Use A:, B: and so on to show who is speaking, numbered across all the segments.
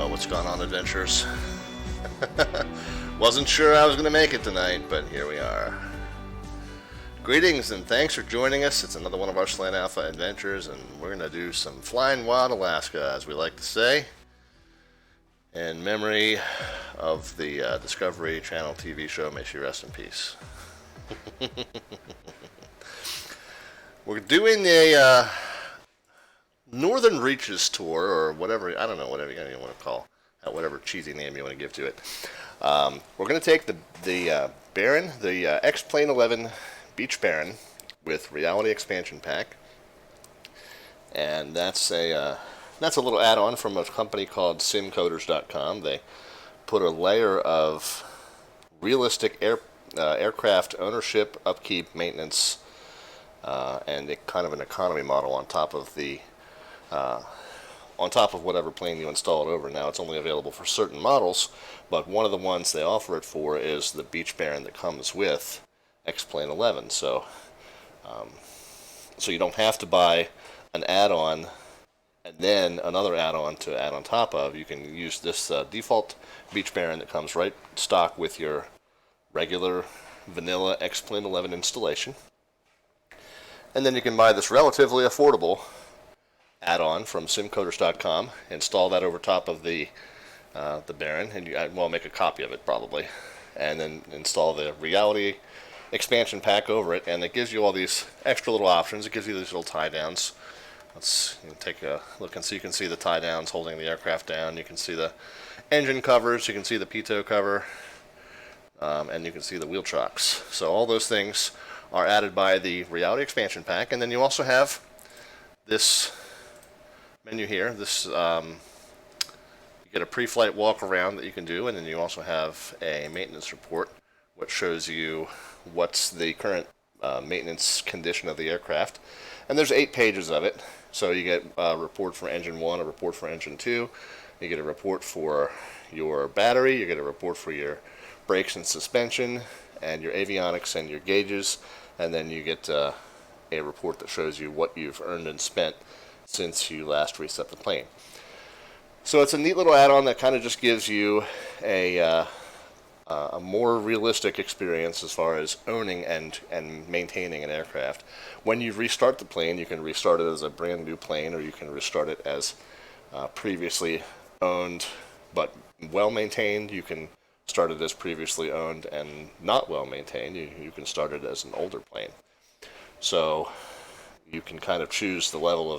A: what's going on, adventurers? Wasn't sure I was going to make it tonight, but here we are. Greetings and thanks for joining us. It's another one of our Slant Alpha adventures, and we're going to do some Flying Wild Alaska, as we like to say, in memory of the Discovery Channel TV show. May she rest in peace. We're doing a Northern Reaches tour, or whatever, I don't know, whatever you want to call it, whatever cheesy name you want to give to it. We're going to take the Baron, the XP11 Beach Baron with Reality Expansion Pack, and that's a little add-on from a company called simcoders.com. They put a layer of realistic aircraft ownership, upkeep, maintenance, and kind of an economy model on top of whatever plane you install it over. Now, it's only available for certain models, but one of the ones they offer it for is the Beach Baron that comes with XP11. So you don't have to buy an add-on and then another add-on to add on top of. You can use this default Beach Baron that comes right stock with your regular vanilla XP11 installation. And then you can buy this relatively affordable add-on from simcoders.com, install that over top of the Baron, and make a copy of it probably, and then install the Reality Expansion Pack over it, and it gives you all these extra little options. It gives you these little tie downs. Let's take a look and see. You can see the tie downs holding the aircraft down. You can see the engine covers. You can see the pitot cover, and you can see the wheel chocks. So all those things are added by the Reality Expansion Pack, and then you also have this menu here. This you get a pre-flight walk around that you can do, and then you also have a maintenance report, which shows you what's the current maintenance condition of the aircraft. And there's 8 pages of it. So you get a report for engine 1, a report for engine 2, you get a report for your battery, you get a report for your brakes and suspension, and your avionics and your gauges, and then you get a report that shows you what you've earned and spent since you last reset the plane. So it's a neat little add-on that kind of just gives you a more realistic experience as far as owning and maintaining an aircraft. When you restart the plane, you can restart it as a brand new plane, or you can restart it as previously owned but well maintained. You can start it as previously owned and not well maintained. You can start it as an older plane. So you can kind of choose the level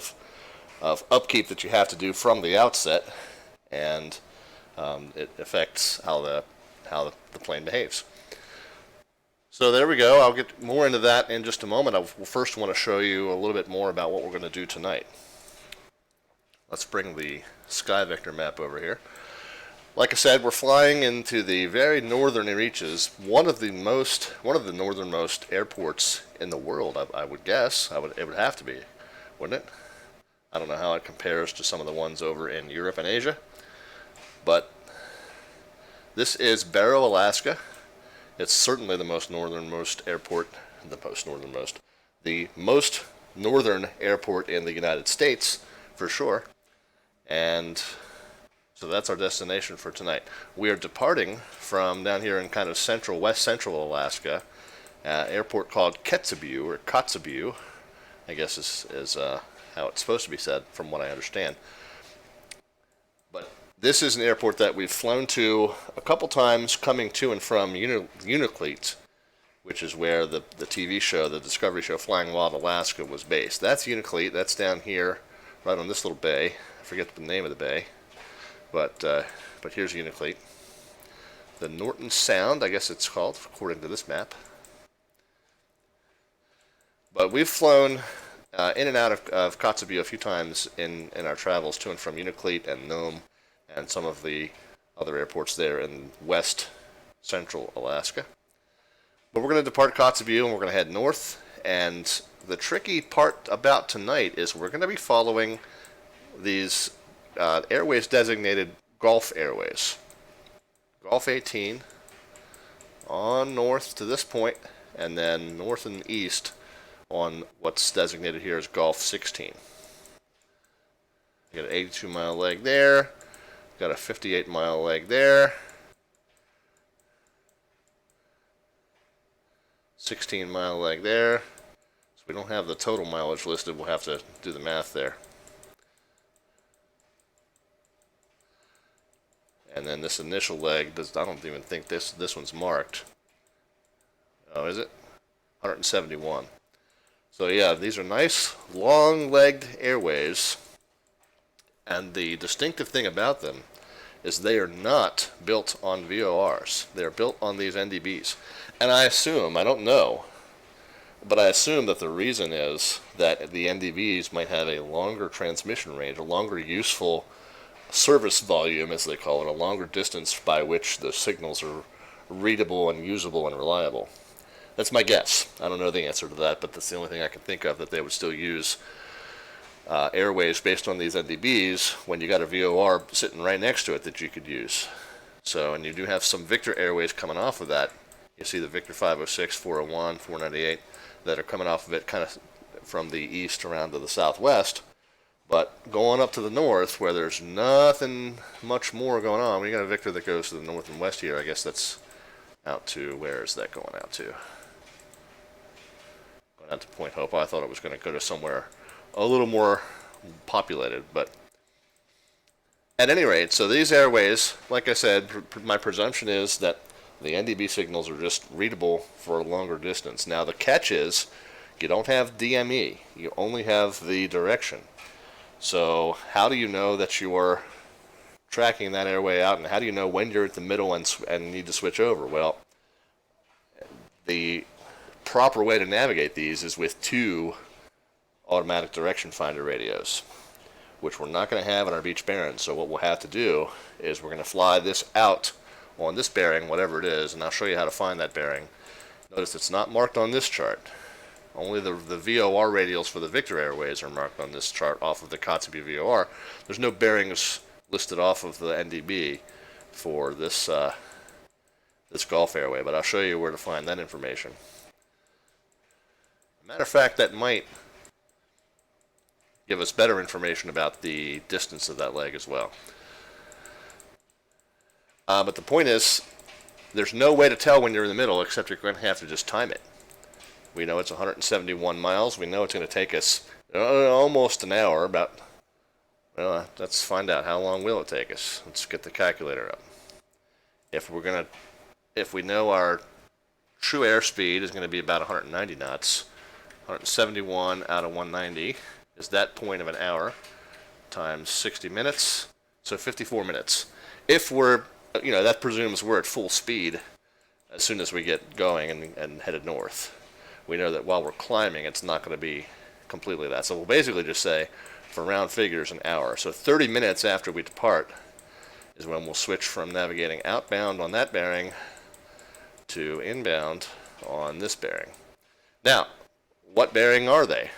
A: of upkeep that you have to do from the outset, and it affects how the plane behaves. So there we go. I'll get more into that in just a moment. I first want to show you a little bit more about what we're going to do tonight. Let's bring the Sky Vector map over here. Like I said, we're flying into the very northern reaches, one of the northernmost airports in the world, I would guess. It would have to be, wouldn't it? I don't know how it compares to some of the ones over in Europe and Asia, but this is Barrow, Alaska. It's certainly the most northernmost airport, the most northern airport in the United States, for sure. And so that's our destination for tonight. We are departing from down here in kind of west central Alaska, airport called Kotzebue, or Kotzebue, I guess is how it's supposed to be said, from what I understand. But this is an airport that we've flown to a couple times, coming to and from Unalakleet, which is where the TV show, the Discovery show Flying Wild Alaska, was based. That's Unalakleet. That's down here, right on this little bay. I forget the name of the bay, but here's Unalakleet. The Norton Sound, I guess it's called, according to this map. But we've flown in and out of Kotzebue a few times in our travels to and from Unalakleet and Nome and some of the other airports there in west central Alaska. But we're going to depart Kotzebue and we're going to head north. And the tricky part about tonight is we're going to be following these airways designated Gulf Airways. Gulf 18 on north to this point, and then north and east on what's designated here as Gulf 16. You got an 82-mile leg there. Got a 58-mile leg there. 16-mile leg there. So we don't have the total mileage listed. We'll have to do the math there. And then this initial leg, I don't even think this one's marked. Oh, is it? 171. So yeah, these are nice, long-legged airways. And the distinctive thing about them is they are not built on VORs. They're built on these NDBs. And I assume, I don't know, but I assume that the reason is that the NDBs might have a longer transmission range, a longer useful service volume, as they call it, a longer distance by which the signals are readable and usable and reliable. That's my guess. I don't know the answer to that, but that's the only thing I can think of, that they would still use airways based on these NDBs when you got a VOR sitting right next to it that you could use. So, and you do have some Victor airways coming off of that. You see the Victor 506, 401, 498 that are coming off of it kind of from the east around to the southwest. But going up to the north, where there's nothing much more going on, we got a Victor that goes to the north and west here. I guess that's out to, where is that going out to? Going out to Point Hope. I thought it was going to go to somewhere a little more populated, but at any rate, so these airways, like I said, my presumption is that the NDB signals are just readable for a longer distance. Now the catch is, you don't have DME, you only have the direction. So how do you know that you are tracking that airway out, and how do you know when you're at the middle and need to switch over? Well, the proper way to navigate these is with two automatic direction finder radios, which we're not going to have in our Beach Barren. So what we'll have to do is we're going to fly this out on this bearing, whatever it is, and I'll show you how to find that bearing. Notice it's not marked on this chart. Only the VOR radials for the Victor Airways are marked on this chart off of the Kotzebue VOR. There's no bearings listed off of the NDB for this this Gulf Airway, but I'll show you where to find that information. Matter of fact, that might give us better information about the distance of that leg as well. But the point is, there's no way to tell when you're in the middle except you're going to have to just time it. We know it's 171 miles. We know it's going to take us almost an hour. Well, let's find out, how long will it take us. Let's get the calculator up. If we know our true airspeed is going to be about 190 knots, 171 out of 190 is that point of an hour times 60 minutes, so 54 minutes. If we're, that presumes we're at full speed as soon as we get going and headed north. We know that while we're climbing, it's not going to be completely that. So we'll basically just say, for round figures, an hour. So 30 minutes after we depart is when we'll switch from navigating outbound on that bearing to inbound on this bearing. Now, what bearing are they?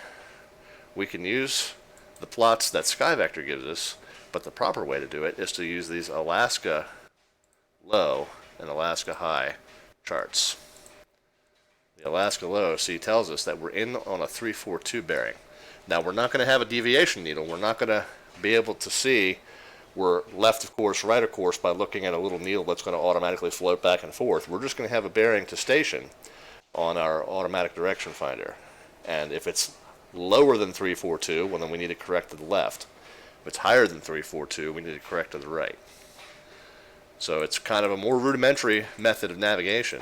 A: We can use the plots that SkyVector gives us, but the proper way to do it is to use these Alaska low and Alaska high charts. The Alaska low, tells us that we're in on a 342 bearing. Now, we're not going to have a deviation needle. We're not going to be able to see we're left of course, right of course, by looking at a little needle that's going to automatically float back and forth. We're just going to have a bearing to station on our automatic direction finder. And if it's lower than 342, well, then we need to correct to the left. If it's higher than 342, we need to correct to the right. So it's kind of a more rudimentary method of navigation.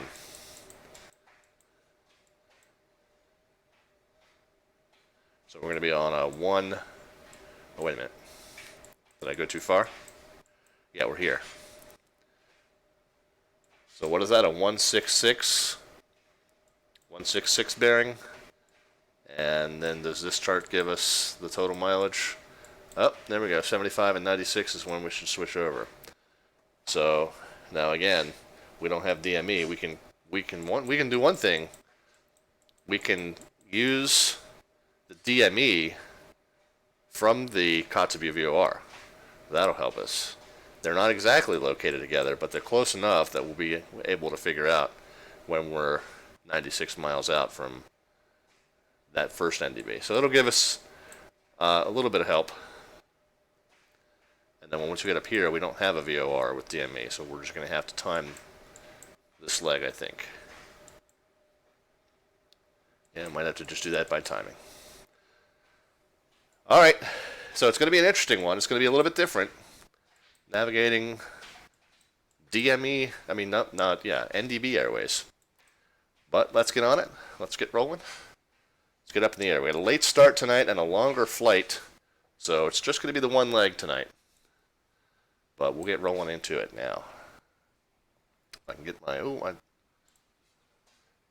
A: So we're going to be on a oh, wait a minute. Did I go too far? Yeah, we're here. So what is that, a 166? 166 bearing? And then does this chart give us the total mileage? Oh, there we go. 75 and 96 is when we should switch over. So now again, we don't have DME. We can do one thing. We can use the DME from the Kotzebue VOR. That'll help us. They're not exactly located together, but they're close enough that we'll be able to figure out when we're 96 miles out from that first NDB. So it'll give us a little bit of help. And then once we get up here, we don't have a VOR with DME, so we're just going to have to time this leg, I think. Yeah, might have to just do that by timing. All right, so it's going to be an interesting one. It's going to be a little bit different. Navigating DME, NDB airways. But let's get on it. Let's get rolling. Let's get up in the air. We had a late start tonight and a longer flight, so it's just going to be the one leg tonight. But we'll get rolling into it now. I can get my, I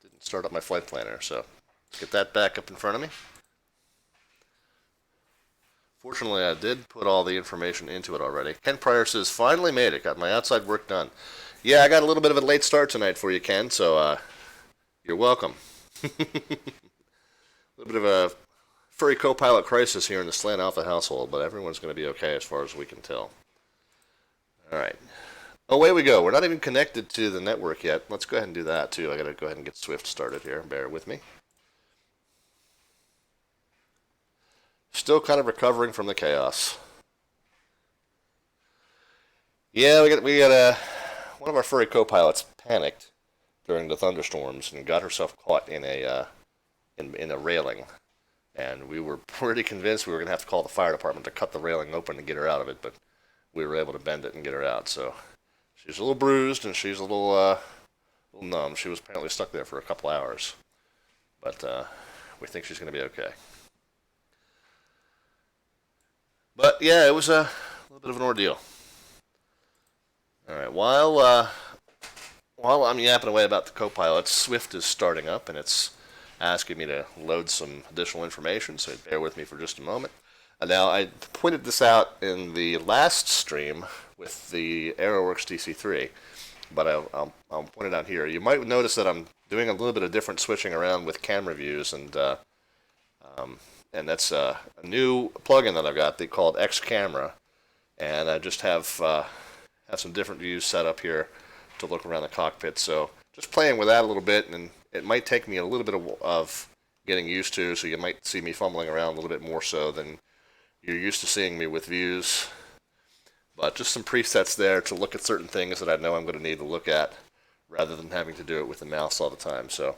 A: didn't start up my flight planner, so let's get that back up in front of me. Fortunately, I did put all the information into it already. Ken Pryor says, finally made it. Got my outside work done. Yeah, I got a little bit of a late start tonight for you, Ken, so you're welcome. A little bit of a furry co-pilot crisis here in the Slant Alpha household, but everyone's going to be okay as far as we can tell. All right. Away we go. We're not even connected to the network yet. Let's go ahead and do that, too. I got to go ahead and get Swift started here. Bear with me. Still kind of recovering from the chaos. Yeah, we got one of our furry co-pilots panicked during the thunderstorms and got herself caught in a railing, and we were pretty convinced we were going to have to call the fire department to cut the railing open and get her out of it, but we were able to bend it and get her out. So she's a little bruised and she's a little numb. She was apparently stuck there for a couple hours, but we think she's going to be okay. But yeah, it was a little bit of an ordeal. All right, while I'm yapping away about the co-pilot, Swift is starting up, and it's asking me to load some additional information, so bear with me for just a moment. Now, I pointed this out in the last stream with the AeroWorks DC3, but I'll point it out here. You might notice that I'm doing a little bit of different switching around with camera views, and that's a new plugin that I've got. They called X Camera, and I just have some different views set up here to look around the cockpit. So just playing with that a little bit, and it might take me a little bit of getting used to. So you might see me fumbling around a little bit more so than you're used to seeing me with views. But just some presets there to look at certain things that I know I'm going to need to look at, rather than having to do it with the mouse all the time. So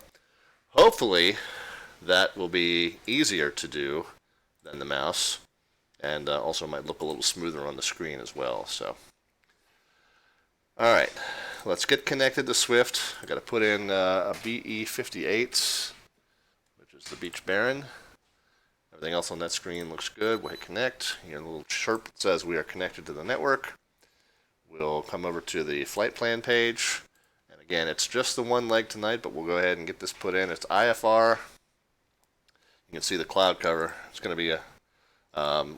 A: hopefully that will be easier to do than the mouse, and also might look a little smoother on the screen as well. So, all right, let's get connected to Swift. I got to put in a BE58, which is the Beach Baron. Everything else on that screen looks good. We'll hit connect. You get a little chirp that says we are connected to the network. We'll come over to the flight plan page, and again, it's just the one leg tonight, but we'll go ahead and get this put in. It's IFR. You can see the cloud cover. It's going to be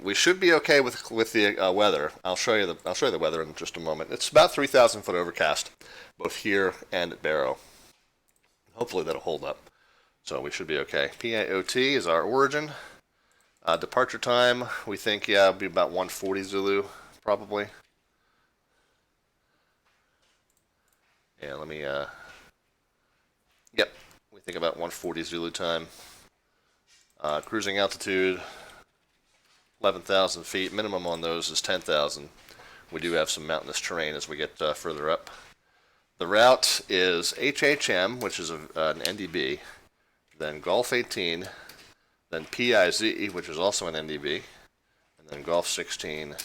A: we should be okay with the weather. I'll show you the weather in just a moment. It's about 3,000 foot overcast, both here and at Barrow. Hopefully that'll hold up. So we should be okay. PAOT is our origin. Departure time, we think, it'll be about 1:40 Zulu, probably. Yeah, let me, yep, we think about 1:40 Zulu time. Cruising altitude, 11,000 feet. Minimum on those is 10,000. We do have some mountainous terrain as we get further up. The route is HHM, which is an NDB, then Golf 18, then PIZ, which is also an NDB, and then Golf 16,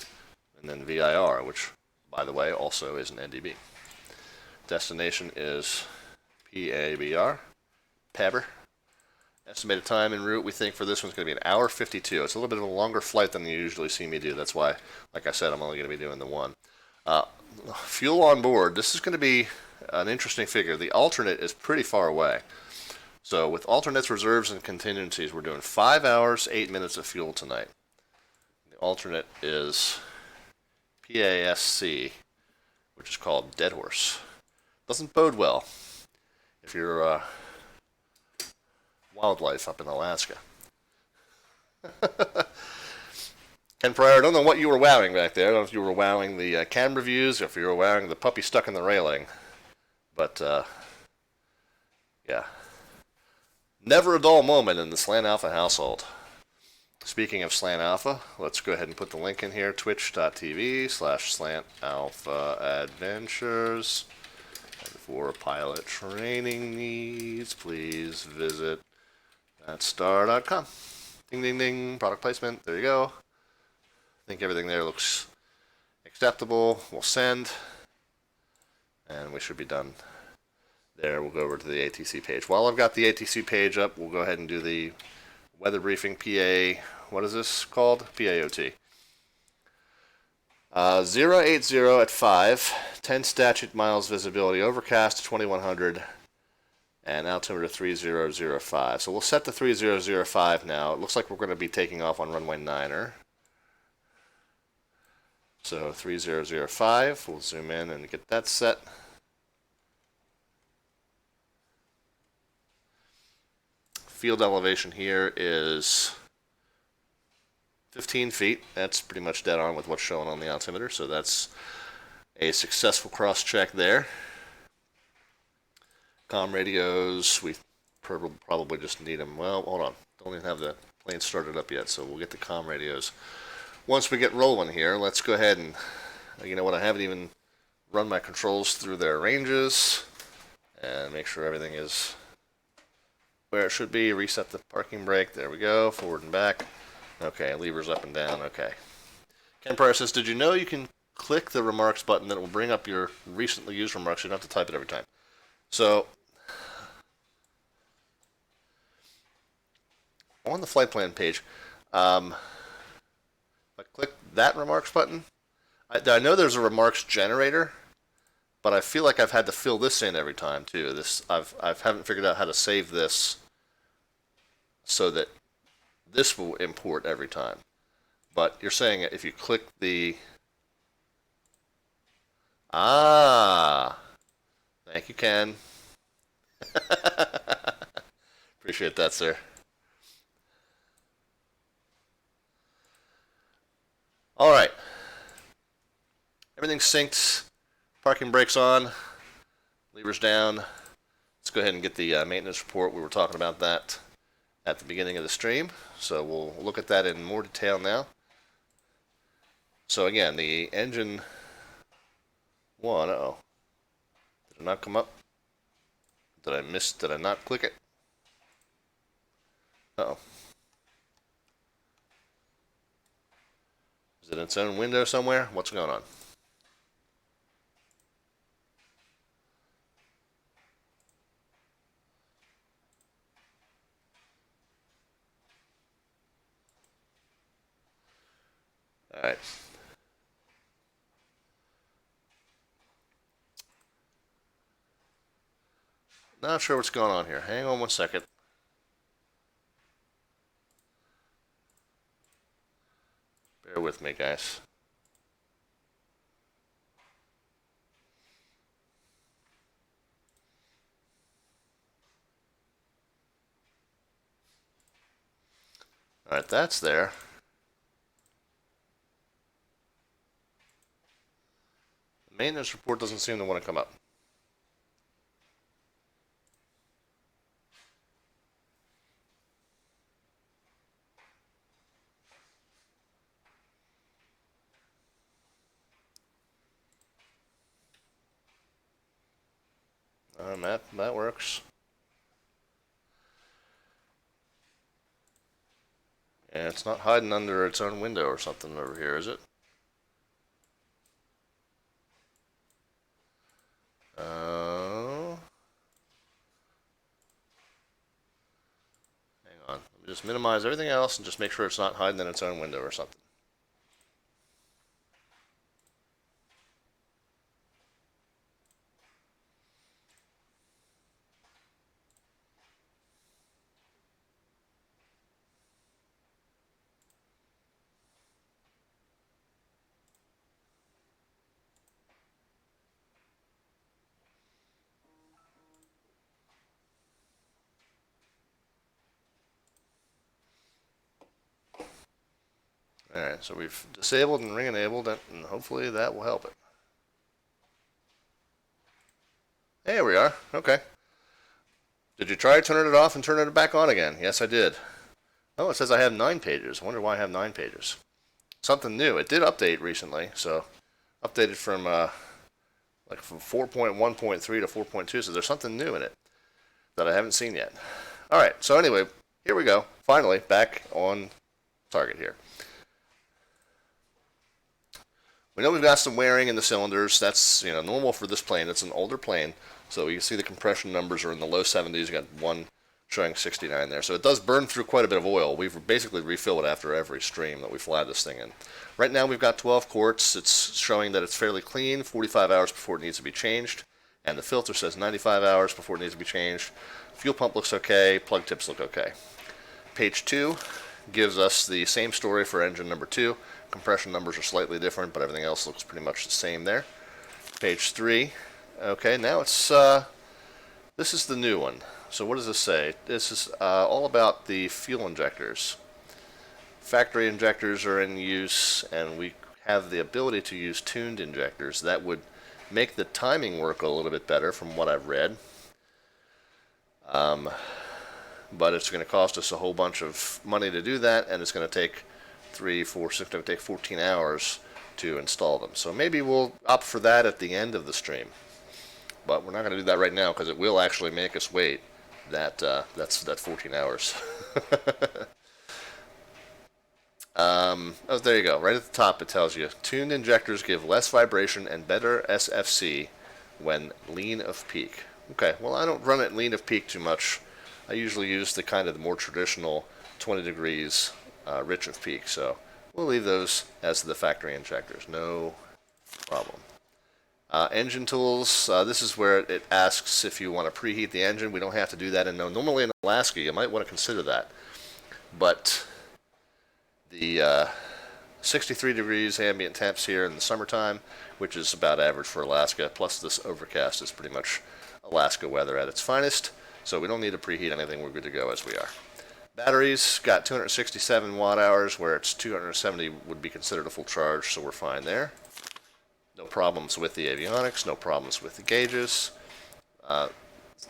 A: and then VIR, which, by the way, also is an NDB. Destination is PABR, PABR. Estimated time en route, we think for this one's going to be 1 hour 52. It's a little bit of a longer flight than you usually see me do. That's why, like I said, I'm only going to be doing the one. Fuel on board. This is going to be an interesting figure. The alternate is pretty far away. So with alternates, reserves, and contingencies, we're doing 5 hours, 8 minutes of fuel tonight. The alternate is PASC, which is called Dead Horse. Doesn't bode well if you're wildlife up in Alaska. Ken Pryor, I don't know what you were wowing back there. I don't know if you were wowing the camera views or if you were wowing the puppy stuck in the railing. But, yeah. Never a dull moment in the Slant Alpha household. Speaking of Slant Alpha, let's go ahead and put the link in here, twitch.tv/Slant Alpha Adventures. And for pilot training needs, please visit vatstar.com. Ding, ding, ding. Product placement. There you go. I think everything there looks acceptable. We'll send. And we should be done there. We'll go over to the ATC page. While I've got the ATC page up, we'll go ahead and do the weather briefing PA. What is this called? PAOT. 080 at 5. 10 statute miles visibility. Overcast 2100. And altimeter 3005. So we'll set the 3005 now. It looks like we're going to be taking off on runway 9er. So 3005, we'll zoom in and get that set. Field elevation here is 15 feet. That's pretty much dead on with what's shown on the altimeter, so that's a successful cross-check there. Comm radios, we probably just need them. Well, hold on. Don't even have the plane started up yet, so we'll get the comm radios. Once we get rolling here, let's go ahead and, you know what, I haven't even run my controls through their ranges and make sure everything is where it should be. Reset the parking brake. There we go. Forward and back. Okay, levers up and down. Okay. Ken Pryor says, did you know you can click the remarks button that will bring up your recently used remarks? You don't have to type it every time. So, on the flight plan page, if I click that remarks button, I know there's a remarks generator, but I feel like I've had to fill this in every time too. I haven't figured out how to save this so that this will import every time. But you're saying if you click the thank you, Ken. Appreciate that, sir. All right. Everything's synced. Parking brakes on. Levers down. Let's go ahead and get the maintenance report. We were talking about that at the beginning of the stream. So we'll look at that in more detail now. So again, the engine one, uh-oh. Did it not come up? Did I not click it? Uh-oh. Is it in its own window somewhere? What's going on? All right. Not sure what's going on here. Hang on one second. Bear with me, guys. All right, that's there. The maintenance report doesn't seem to want to come up. That works. And it's not hiding under its own window or something over here, is it? Hang on. Let me just minimize everything else and just make sure it's not hiding in its own window or something. Alright, so we've disabled and re-enabled it, and hopefully that will help it. There we are. Okay. Did you try turning it off and turning it back on again? Yes, I did. Oh, it says I have 9 pages. I wonder why I have 9 pages. Something new. It did update recently, so updated from from 4.1.3 to 4.2, so there's something new in it that I haven't seen yet. All right, so anyway, here we go. Finally, back on target here. We know we've got some wearing in the cylinders. That's normal for this plane. It's an older plane, so you can see the compression numbers are in the low 70s. You got one showing 69 there, so it does burn through quite a bit of oil. We've basically refilled it after every stream that we fly this thing in. Right now we've got 12 quarts. It's showing that it's fairly clean, 45 hours before it needs to be changed, and the filter says 95 hours before it needs to be changed. Fuel pump looks okay. Plug tips look okay. Page 2 gives us the same story for engine number 2. Compression numbers are slightly different, but everything else looks pretty much the same there. Page 3. Okay, now it's this is the new one. So what does this say? This is all about the fuel injectors. Factory injectors are in use, and we have the ability to use tuned injectors. That would make the timing work a little bit better from what I've read. But it's going to cost us a whole bunch of money to do that, and it's going to take 3, 4, 6, it's going to take 14 hours to install them. So maybe we'll opt for that at the end of the stream. But we're not going to do that right now because it will actually make us wait that's 14 hours. Oh, there you go. Right at the top it tells you, tuned injectors give less vibration and better SFC when lean of peak. Okay, well I don't run it lean of peak too much. I usually use the kind of the more traditional 20 degrees rich of peak, so we'll leave those as the factory injectors. No problem. Engine tools, this is where it asks if you want to preheat the engine. We don't have to do that. And normally in Alaska, you might want to consider that. But the 63 degrees ambient temps here in the summertime, which is about average for Alaska, plus this overcast is pretty much Alaska weather at its finest. So we don't need to preheat anything. We're good to go as we are. Batteries got 267 watt hours, where it's 270 would be considered a full charge, so we're fine there. No problems with the avionics, no problems with the gauges.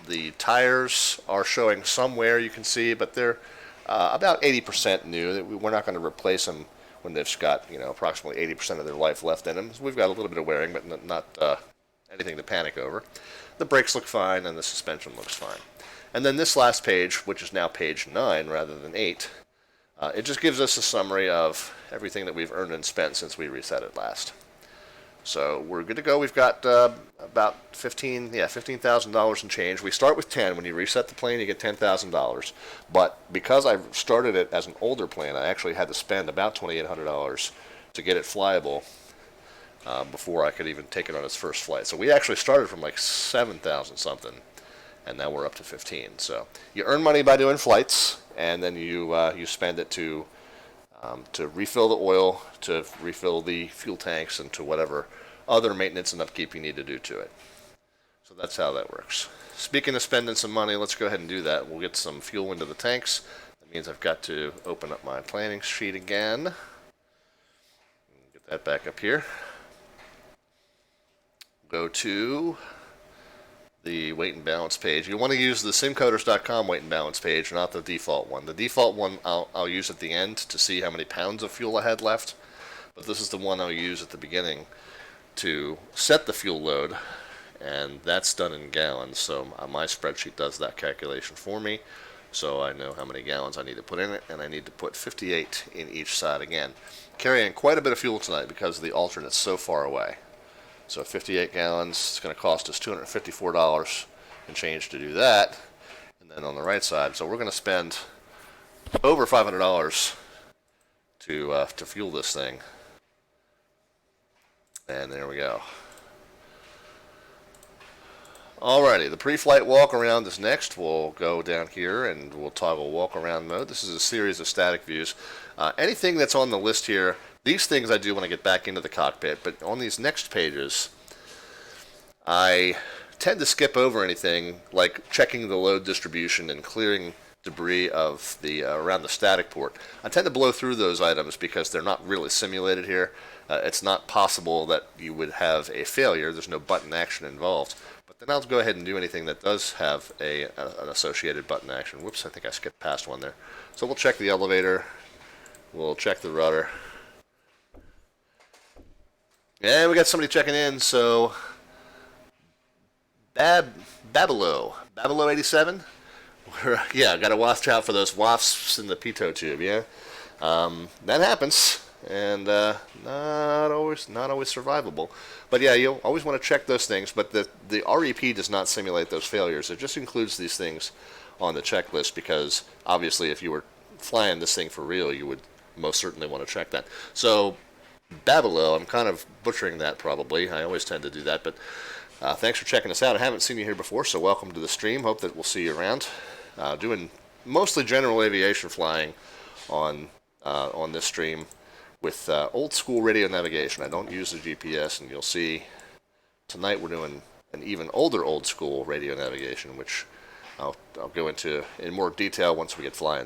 A: The tires are showing some wear, you can see, but they're about 80% new. We're not going to replace them when they've got approximately 80% of their life left in them. So we've got a little bit of wearing, but not anything to panic over. The brakes look fine, and the suspension looks fine. And then this last page, which is now page 9 rather than 8, it just gives us a summary of everything that we've earned and spent since we reset it last. So we're good to go. We've got about $15,000 in change. We start with 10. When you reset the plane, you get $10,000. But because I started it as an older plane, I actually had to spend about $2,800 to get it flyable before I could even take it on its first flight. So we actually started from like 7,000 something, and now we're up to 15. So you earn money by doing flights, and then you spend it to refill the oil, to refill the fuel tanks, and to whatever other maintenance and upkeep you need to do to it. So that's how that works. Speaking of spending some money, let's go ahead and do that. We'll get some fuel into the tanks. That means I've got to open up my planning sheet again. Get that back up here. Go to the weight and balance page. You want to use the simcoders.com weight and balance page, not the default one. The default one I'll use at the end to see how many pounds of fuel I had left, but this is the one I'll use at the beginning to set the fuel load, and that's done in gallons, so my spreadsheet does that calculation for me, so I know how many gallons I need to put in it, and I need to put 58 in each side again. Carrying quite a bit of fuel tonight because the alternate's so far away. So 58 gallons, it's going to cost us $254 and change to do that. And then on the right side, so we're going to spend over $500 to fuel this thing. And there we go. Alrighty, the pre-flight walk around is next. We'll go down here and we'll toggle walk around mode. This is a series of static views. Anything that's on the list here, these things I do when I get back into the cockpit, but on these next pages, I tend to skip over anything like checking the load distribution and clearing debris of the around the static port. I tend to blow through those items because they're not really simulated here. It's not possible that you would have a failure. There's no button action involved. But then I'll go ahead and do anything that does have an associated button action. Whoops, I think I skipped past one there. So we'll check the elevator. We'll check the rudder. And we got somebody checking in, so Barrow 87. Yeah, got to watch out for those wasps in the pitot tube. Yeah, that happens, and not always survivable. But yeah, you always want to check those things. But the REP does not simulate those failures. It just includes these things on the checklist because obviously, if you were flying this thing for real, you would most certainly want to check that. So Barrow, I'm kind of butchering that probably. I always tend to do that, but. Thanks for checking us out. I haven't seen you here before, so welcome to the stream. Hope that we'll see you around. Doing mostly general aviation flying on this stream with old school radio navigation. I don't use the GPS, and you'll see tonight we're doing an even older old school radio navigation, which I'll go into in more detail once we get flying.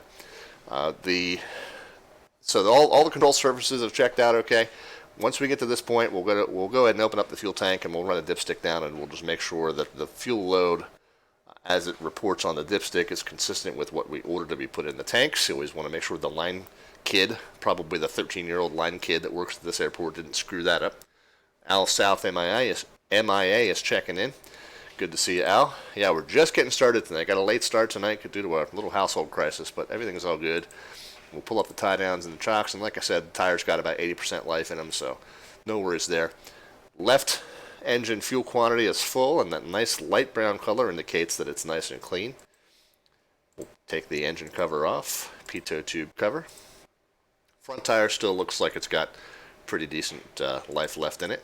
A: So all the control surfaces have checked out okay. Once we get to this point, we'll go ahead and open up the fuel tank, and we'll run a dipstick down, and we'll just make sure that the fuel load, as it reports on the dipstick, is consistent with what we ordered to be put in the tanks. You always want to make sure the line kid, probably the 13-year-old line kid that works at this airport, didn't screw that up. Al South MIA is checking in. Good to see you, Al. Yeah, we're just getting started tonight. Got a late start tonight due to a little household crisis, but everything's all good. We'll pull up the tie downs and the chocks, and like I said, the tires got about 80% life in them, so no worries there. Left engine fuel quantity is full, and that nice light brown color indicates that it's nice and clean. We'll take the engine cover off, pitot tube cover. Front tire still looks like it's got pretty decent life left in it.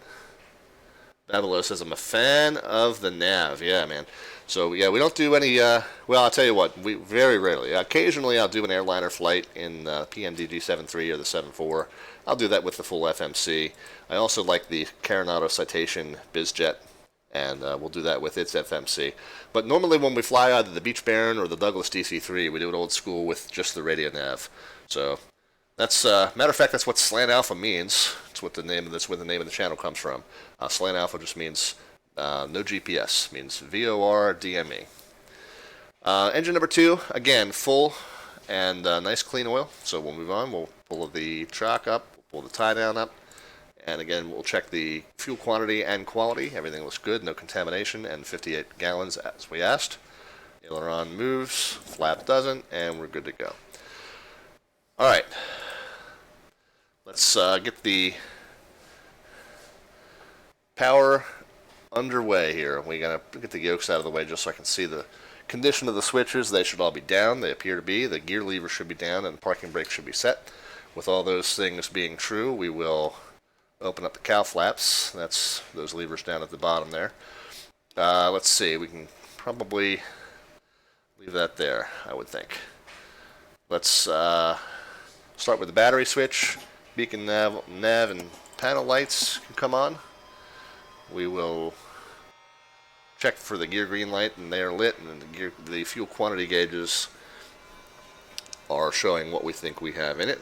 A: Barrow says, I'm a fan of the nav. Yeah, man. So, yeah, we don't do any, well, I'll tell you what, we very rarely. Occasionally I'll do an airliner flight in PMDG 7.3 or the 7.4. I'll do that with the full FMC. I also like the Carinado Citation BizJet, and we'll do that with its FMC. But normally when we fly either the Beech Baron or the Douglas DC-3, we do it old school with just the radio nav. So, that's, matter of fact, that's what Slant Alpha means. That's where the name of the channel comes from. Slant Alpha just means no GPS, means VOR DME. Engine number 2, again, full and nice clean oil. So we'll move on. We'll pull the chock up, pull the tie down up, and again, we'll check the fuel quantity and quality. Everything looks good, no contamination, and 58 gallons as we asked. Aileron moves, flap doesn't, and we're good to go. All right. Let's get the power underway here. We gotta get the yokes out of the way just so I can see the condition of the switches. They should all be down. They appear to be. The gear lever should be down, and the parking brake should be set. With all those things being true, we will open up the cow flaps. That's those levers down at the bottom there. Let's see. We can probably leave that there, I would think. Let's start with the battery switch. Beacon, nav, and panel lights can come on. We will check for the gear green light, and they are lit, and the fuel quantity gauges are showing what we think we have in it.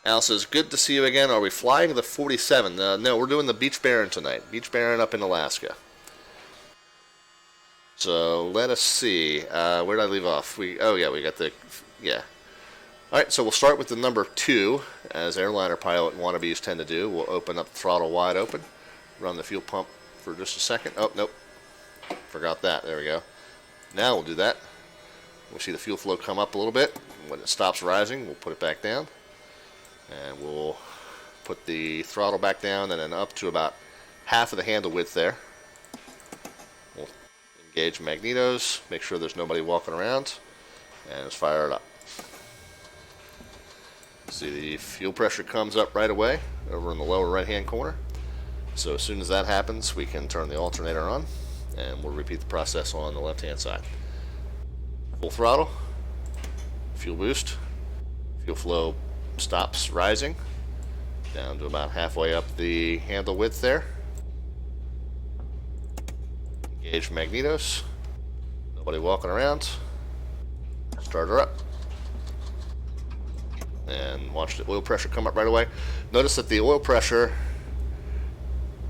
A: Al says, good to see you again. Are we flying the 47? No, we're doing the Beech Baron tonight. Beech Baron up in Alaska. So let us see. Where did I leave off? Oh yeah, we got the All right, so we'll start with the number 2, as airliner pilot wannabes tend to do. We'll open up the throttle wide open, run the fuel pump for just a second. Oh nope, forgot that. There we go. Now we'll do that. We'll see the fuel flow come up a little bit. When it stops rising, we'll put it back down, and we'll put the throttle back down and then up to about half of the handle width there. We'll engage magnetos, make sure there's nobody walking around, and let's fire it up. See, the fuel pressure comes up right away over in the lower right hand corner. So as soon as that happens, we can turn the alternator on, and we'll repeat the process on the left hand side. Full throttle, fuel boost, fuel flow stops rising down to about halfway up the handle width there. Engage magnetos, nobody walking around. Start her up, and watch the oil pressure come up right away. Notice that the oil pressure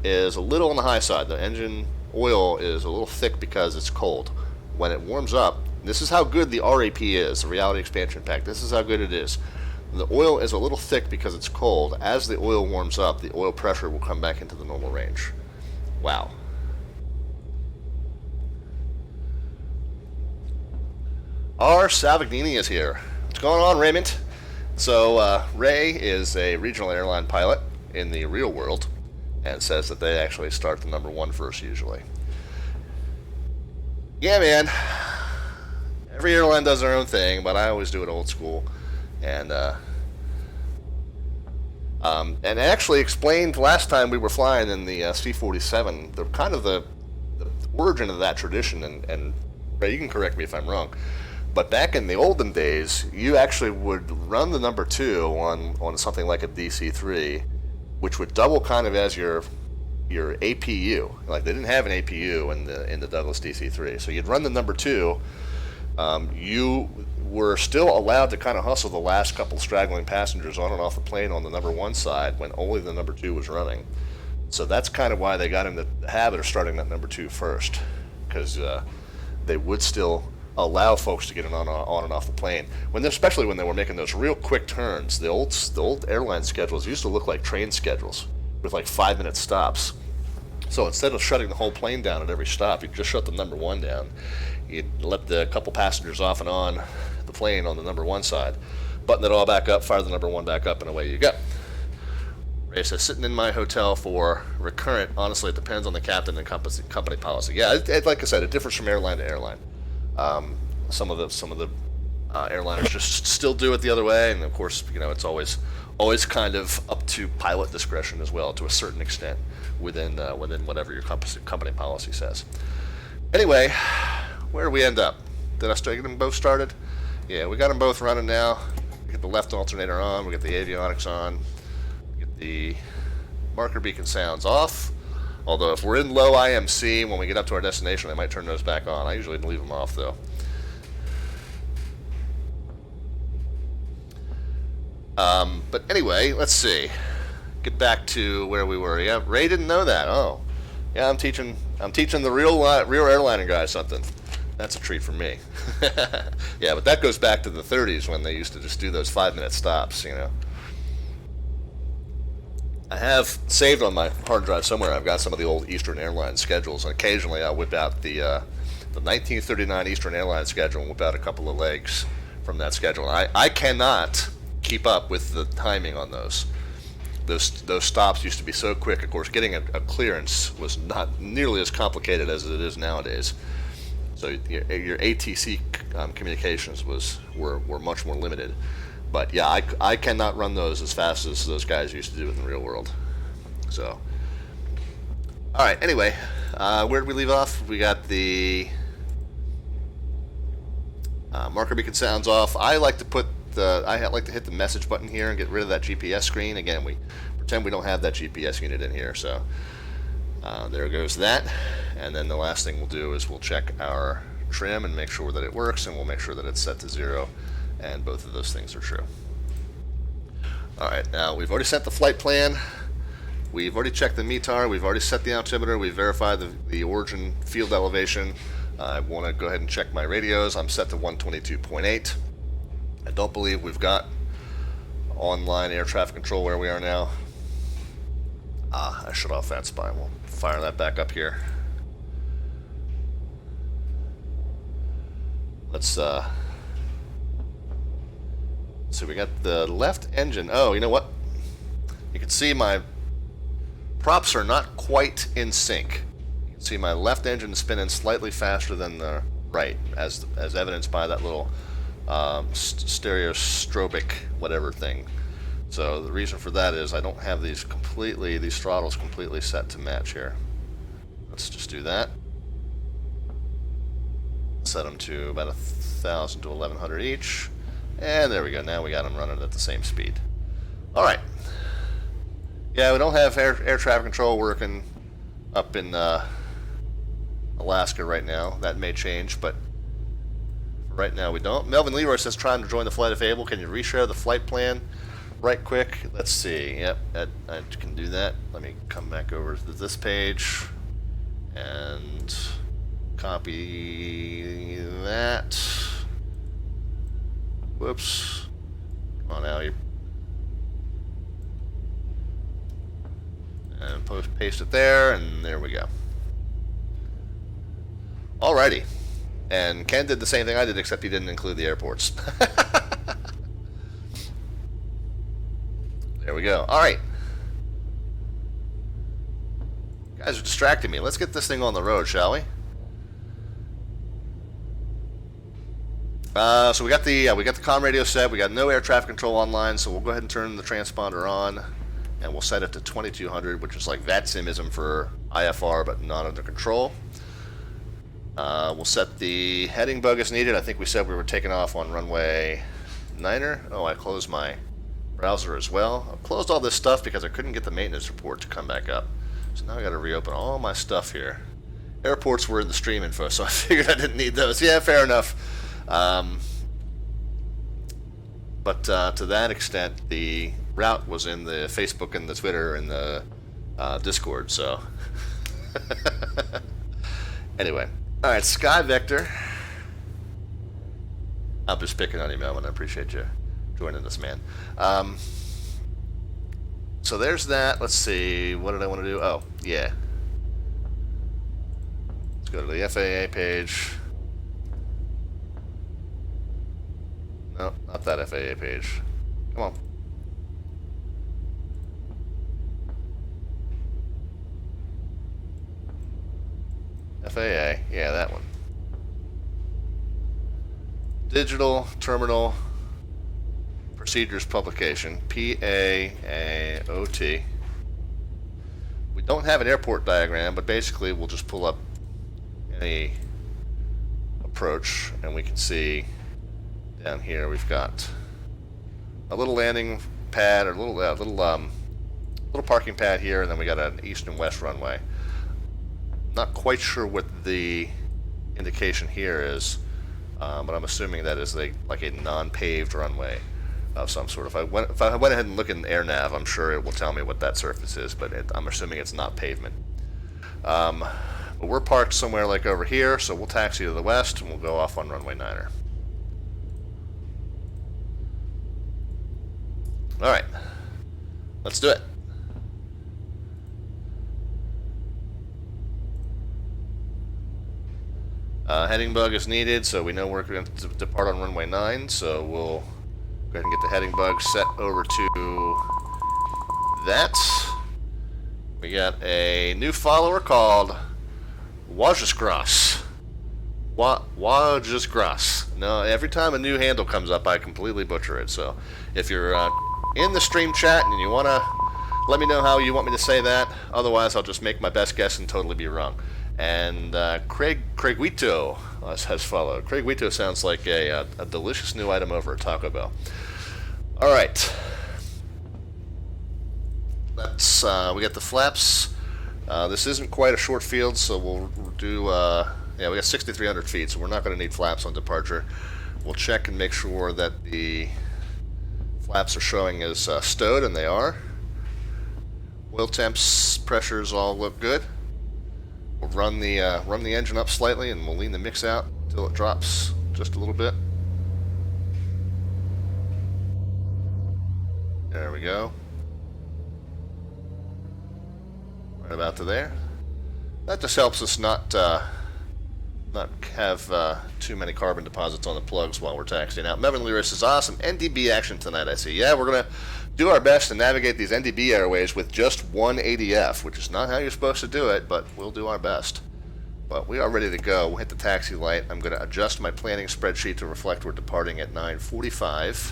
A: is a little on the high side. The engine oil is a little thick because it's cold. When it warms up, this is how good the RAP is, the Reality Expansion Pack. This is how good it is. The oil is a little thick because it's cold. As the oil warms up, the oil pressure will come back into the normal range. Wow. Our Salvagnini is here. What's going on, Raymond? So, Ray is a regional airline pilot in the real world and says that they actually start the number 1 first usually. Yeah, man. Every airline does their own thing, but I always do it old school. And actually explained last time we were flying in the C-47, the kind of the origin of that tradition, and Ray, you can correct me if I'm wrong, but back in the olden days, you actually would run the number 2 on something like a DC-3, which would double kind of as your APU. Like, they didn't have an APU in the Douglas DC-3, so you'd run the number 2. You were still allowed to kind of hustle the last couple straggling passengers on and off the plane on the number 1 side when only the number 2 was running. So that's kind of why they got in the habit of starting that number 2 first, because they would still allow folks to get on and off the plane, especially when they were making those real quick turns. The old airline schedules used to look like train schedules with like 5-minute stops. So instead of shutting the whole plane down at every stop, you just shut the number 1 down. You'd let the couple passengers off and on the plane on the number 1 side, button it all back up, fire the number 1 back up, and away you go. Ray says, sitting in my hotel for recurrent, honestly, it depends on the captain and company policy. Yeah, like I said, it differs from airline to airline. Some of the airliners just still do it the other way, and of course, it's always kind of up to pilot discretion as well, to a certain extent, within whatever your company policy says. Anyway, where do we end up? Did I still get them both started? Yeah, we got them both running now. We get the left alternator on, we get the avionics on, we get the marker beacon sounds off. Although if we're in low IMC, when we get up to our destination, I might turn those back on. I usually leave them off, though. But anyway, let's see. Get back to where we were. Yeah, Ray didn't know that. Oh, yeah, I'm teaching the real airliner guy something. That's a treat for me. Yeah, but that goes back to the 30s when they used to just do those 5-minute stops, I have saved on my hard drive somewhere. I've got some of the old Eastern Airlines schedules, and occasionally I'll whip out the 1939 Eastern Airlines schedule and whip out a couple of legs from that schedule. I cannot keep up with the timing on those. Those stops used to be so quick. Of course, getting a clearance was not nearly as complicated as it is nowadays. So your ATC communications were much more limited. But yeah, I cannot run those as fast as those guys used to do it in the real world. So, all right. Anyway, where did we leave off? We got the marker beacon sounds off. I like to hit the message button here and get rid of that GPS screen. Again, we pretend we don't have that GPS unit in here. So there goes that. And then the last thing we'll do is we'll check our trim and make sure that it works, and we'll make sure that it's set to 0. And both of those things are true. Alright, now we've already set the flight plan, we've already checked the METAR, we've already set the altimeter, we've verified the origin field elevation. I want to go ahead and check my radios. I'm set to 122.8. I don't believe we've got online air traffic control where we are now. I shut off that spine. We'll fire that back up here. Let's so we got the left engine. Oh, you know what? You can see my props are not quite in sync. You can see my left engine spinning slightly faster than the right, as evidenced by that little stereoscopic whatever thing. So the reason for that is I don't have these throttles completely set to match here. Let's just do that. Set them to about 1,000 to 1,100 each. And there we go. Now we got them running at the same speed. All right. Yeah, we don't have air traffic control working up in Alaska right now. That may change, but right now we don't. Melvin Leroy says, trying to join the flight if able. Can you reshare the flight plan? right quick. Let's see. Yep, I can do that. Let me come back over to this page and copy that. Whoops. Come on now. And paste it there, and there we go. Alrighty. And Ken did the same thing I did, except he didn't include the airports. There we go. Alright. You guys are distracting me. Let's get this thing on the road, shall we? So we got the comm radio set. We got no air traffic control online, so we'll go ahead and turn the transponder on, and we'll set it to 2200, which is like VATSIMism for IFR, but not under control. We'll set the heading bug as needed. I think we said we were taking off on runway 9er. Oh, I closed my browser as well. I closed all this stuff because I couldn't get the maintenance report to come back up. So now I got to reopen all my stuff here. Airports were in the stream info, so I figured I didn't need those. Yeah, fair enough. But to that extent, the route was in the Facebook and the Twitter and the Discord, so. Anyway. Alright, Sky Vector. I'm just picking on you, Melvin. I appreciate you joining us, man. So there's that. Let's see. What did I want to do? Oh, yeah. Let's go to the FAA page. No, not that FAA page. Come on. FAA, yeah, that one. Digital Terminal Procedures Publication, PAOT. We don't have an airport diagram, but basically we'll just pull up any approach, and we can see down here we've got a little landing pad, or a little parking pad here, and then we got an east and west runway. Not quite sure what the indication here is, but I'm assuming that is like a non-paved runway of some sort. If I went ahead and look in AirNav, I'm sure it will tell me what that surface is, but I'm assuming it's not pavement. But we're parked somewhere like over here, so we'll taxi to the west and we'll go off on runway 9er. Alright, let's do it. Heading bug is needed, so we know we're going to depart on runway 9, so we'll go ahead and get the heading bug set over to that. We got a new follower called Wajasgrass. Wajasgrass. No, every time a new handle comes up, I completely butcher it, so if you're in the stream chat and you want to let me know how you want me to say that, otherwise I'll just make my best guess and totally be wrong. And Craig Wito has followed. Craig Wito sounds like a delicious new item over at Taco Bell. All right, let's. We got the flaps. This isn't quite a short field, so we'll do. Yeah, we got 6,300 feet, so we're not going to need flaps on departure. We'll check and make sure that the flaps are showing as stowed, and they are. Oil temps, pressures all look good. We'll run the engine up slightly, and we'll lean the mix out until it drops just a little bit. There we go. Right about to there. That just helps us not have too many carbon deposits on the plugs while we're taxiing out. Melvin Lyris is awesome. NDB action tonight, I see. Yeah, we're gonna do our best to navigate these NDB airways with just one ADF, which is not how you're supposed to do it, but we'll do our best. But we are ready to go. We'll hit the taxi light. I'm going to adjust my planning spreadsheet to reflect we're departing at 9:45.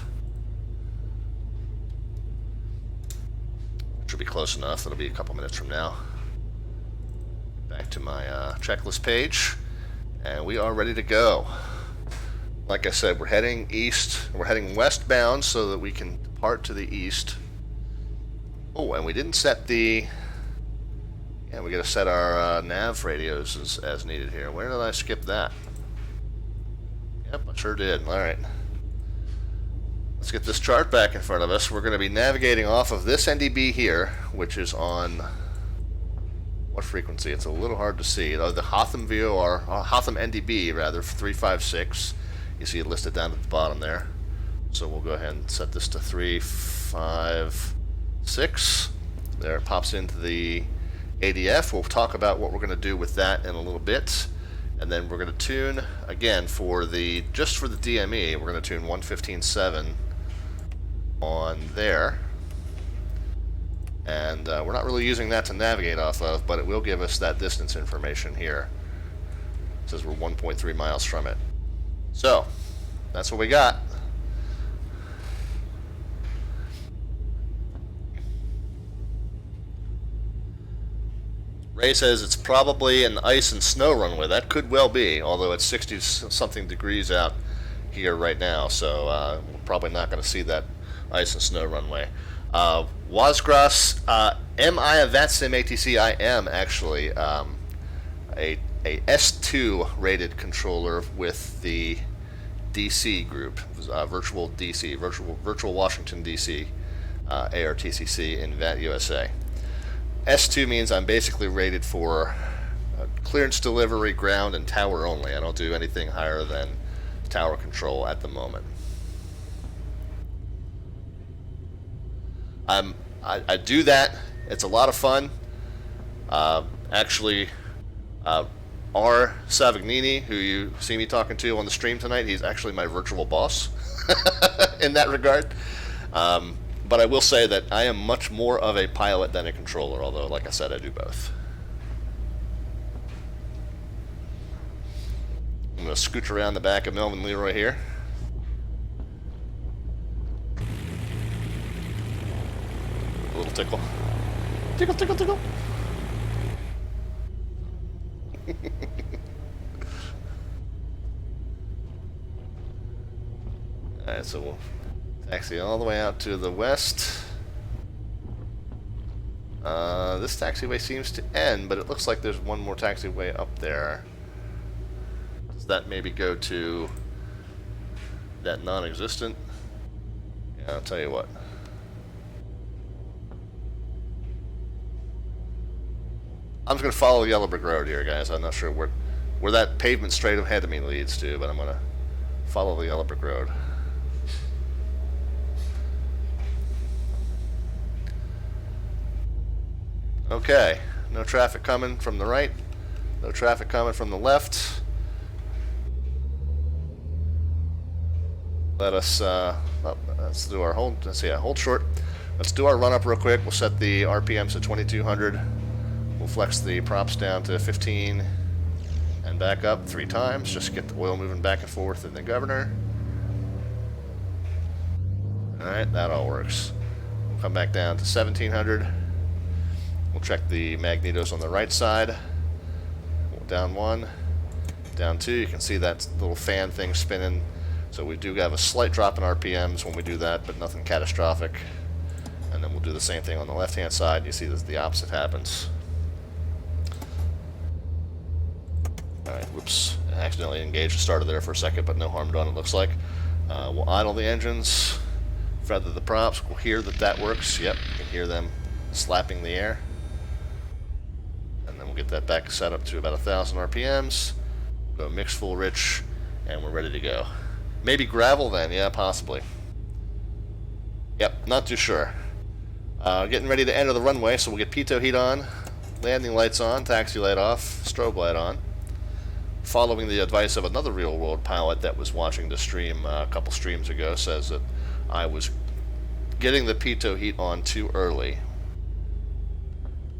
A: Which will be close enough. It'll be a couple minutes from now. Back to my checklist page. And we are ready to go. Like I said, we're heading east. We're heading westbound so that we can depart to the east. Oh, and we didn't set the... Yeah, we got to set our nav radios as needed here. Where did I skip that? Yep, I sure did. All right. Let's get this chart back in front of us. We're going to be navigating off of this NDB here, which is on what frequency? It's a little hard to see. The Hotham VOR, Hotham NDB rather, 356. You see it listed down at the bottom there. So we'll go ahead and set this to 356. There, it pops into the ADF. We'll talk about what we're going to do with that in a little bit. And then we're going to tune, again, just for the DME, we're going to tune 115.7 on there. And we're not really using that to navigate off of, but it will give us that distance information here. It says we're 1.3 miles from it. So, that's what we got. Ray says it's probably an ice and snow runway. That could well be, although it's 60-something degrees out here right now, so we're probably not going to see that ice and snow runway. Wasgras, am I a VATSIM ATC? I am actually a S2 rated controller with the DC group, virtual DC, virtual Washington DC, ARTCC in VAT USA. S2 means I'm basically rated for clearance delivery, ground, and tower only. I don't do anything higher than tower control at the moment. I do that. It's a lot of fun. Actually, R. Savagnini, who you see me talking to on the stream tonight, he's actually my virtual boss in that regard. But I will say that I am much more of a pilot than a controller, although, like I said, I do both. I'm going to scooch around the back of Melvin Leroy here. A little tickle. Tickle, tickle, tickle. Alright, so we'll taxi all the way out to the west. This taxiway seems to end, but it looks like there's one more taxiway up there. Does that maybe go to that non-existent? Yeah, I'll tell you what. I'm just going to follow the Yellow Brick Road here, guys. I'm not sure where that pavement straight ahead of me leads to, but I'm going to follow the Yellow Brick Road. Okay, no traffic coming from the right, no traffic coming from the left. Let us, let's do our hold, let's see, hold short. Let's do our run up real quick. We'll set the RPMs to 2200. We'll flex the props down to 15 and back up 3 times, just to get the oil moving back and forth in the governor. Alright, that all works. We'll come back down to 1700. We'll check the magnetos on the right side. Down 1, down 2. You can see that little fan thing spinning. So we do have a slight drop in RPMs when we do that, but nothing catastrophic. And then we'll do the same thing on the left-hand side. You see that the opposite happens. Alright, whoops. I accidentally engaged the starter there for a second, but no harm done, it looks like. We'll idle the engines, feather the props. We'll hear that that works. Yep, you can hear them slapping the air. And then we'll get that back set up to about 1,000 RPMs. Go mix full rich, and we're ready to go. Maybe gravel then, yeah, possibly. Yep, not too sure. Getting ready to enter the runway, so we'll get pitot heat on, landing lights on, taxi light off, strobe light on. Following the advice of another real-world pilot that was watching the stream a couple streams ago, says that I was getting the pitot heat on too early.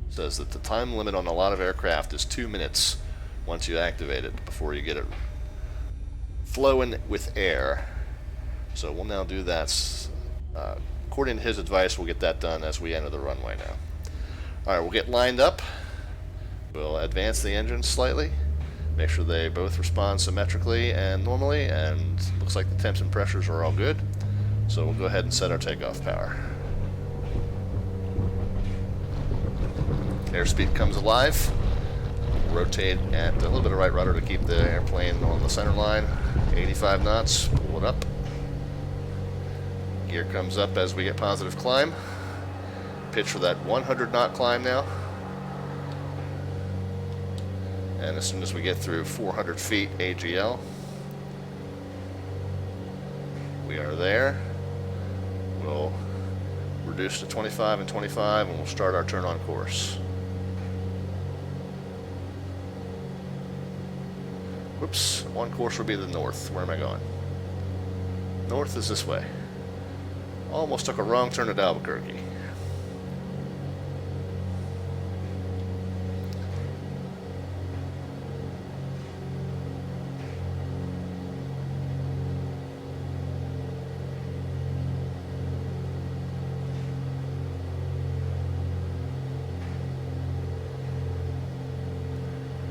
A: Says that the time limit on a lot of aircraft is 2 minutes once you activate it before you get it flowing with air. So we'll now do that. According to his advice, we'll get that done as we enter the runway now. Alright, we'll get lined up. We'll advance the engines slightly. Make sure they both respond symmetrically and normally, and looks like the temps and pressures are all good. So we'll go ahead and set our takeoff power. Airspeed comes alive. Rotate at a little bit of right rudder to keep the airplane on the center line. 85 knots, pull it up. Gear comes up as we get positive climb. Pitch for that 100 knot climb now. And as soon as we get through 400 feet AGL, we are there. We'll reduce to 25 and 25 and we'll start our turn on course. Whoops, one course will be the north. Where am I going? North is this way. Almost took a wrong turn at Albuquerque.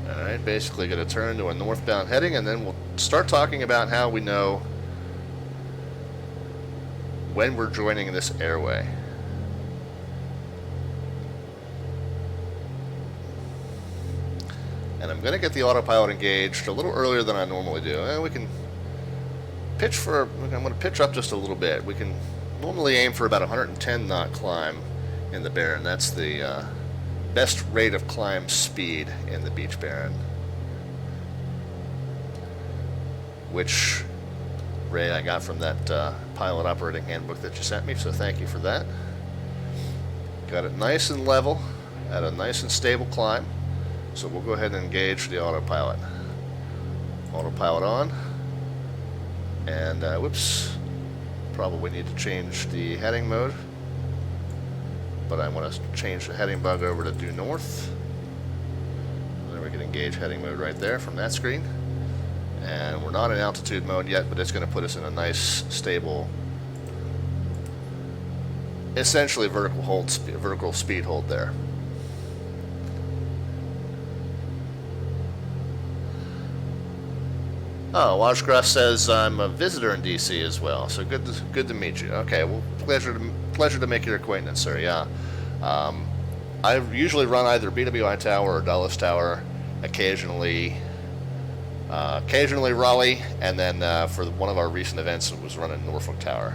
A: Alright, basically going to turn to a northbound heading, and then we'll start talking about how we know when we're joining this airway. And I'm going to get the autopilot engaged a little earlier than I normally do. And we can pitch for, I'm going to pitch up just a little bit. We can normally aim for about 110 knot climb in the Barron. That's the best rate of climb speed in the Beach Barron, which, Ray, I got from that pilot operating handbook that you sent me, so thank you for that. Got it nice and level at a nice and stable climb, so we'll go ahead and engage the autopilot. Autopilot on, and whoops, probably need to change the heading mode, but I want to change the heading bug over to due north. Then we can engage heading mode right there from that screen. And we're not in altitude mode yet, but it's going to put us in a nice, stable, essentially vertical speed hold there. Oh, Washgrass says I'm a visitor in DC as well, so good to meet you. Okay, well, pleasure to make your acquaintance, sir. Yeah, I usually run either BWI Tower or Dulles Tower, occasionally Raleigh, and then for one of our recent events, it was running Norfolk Tower.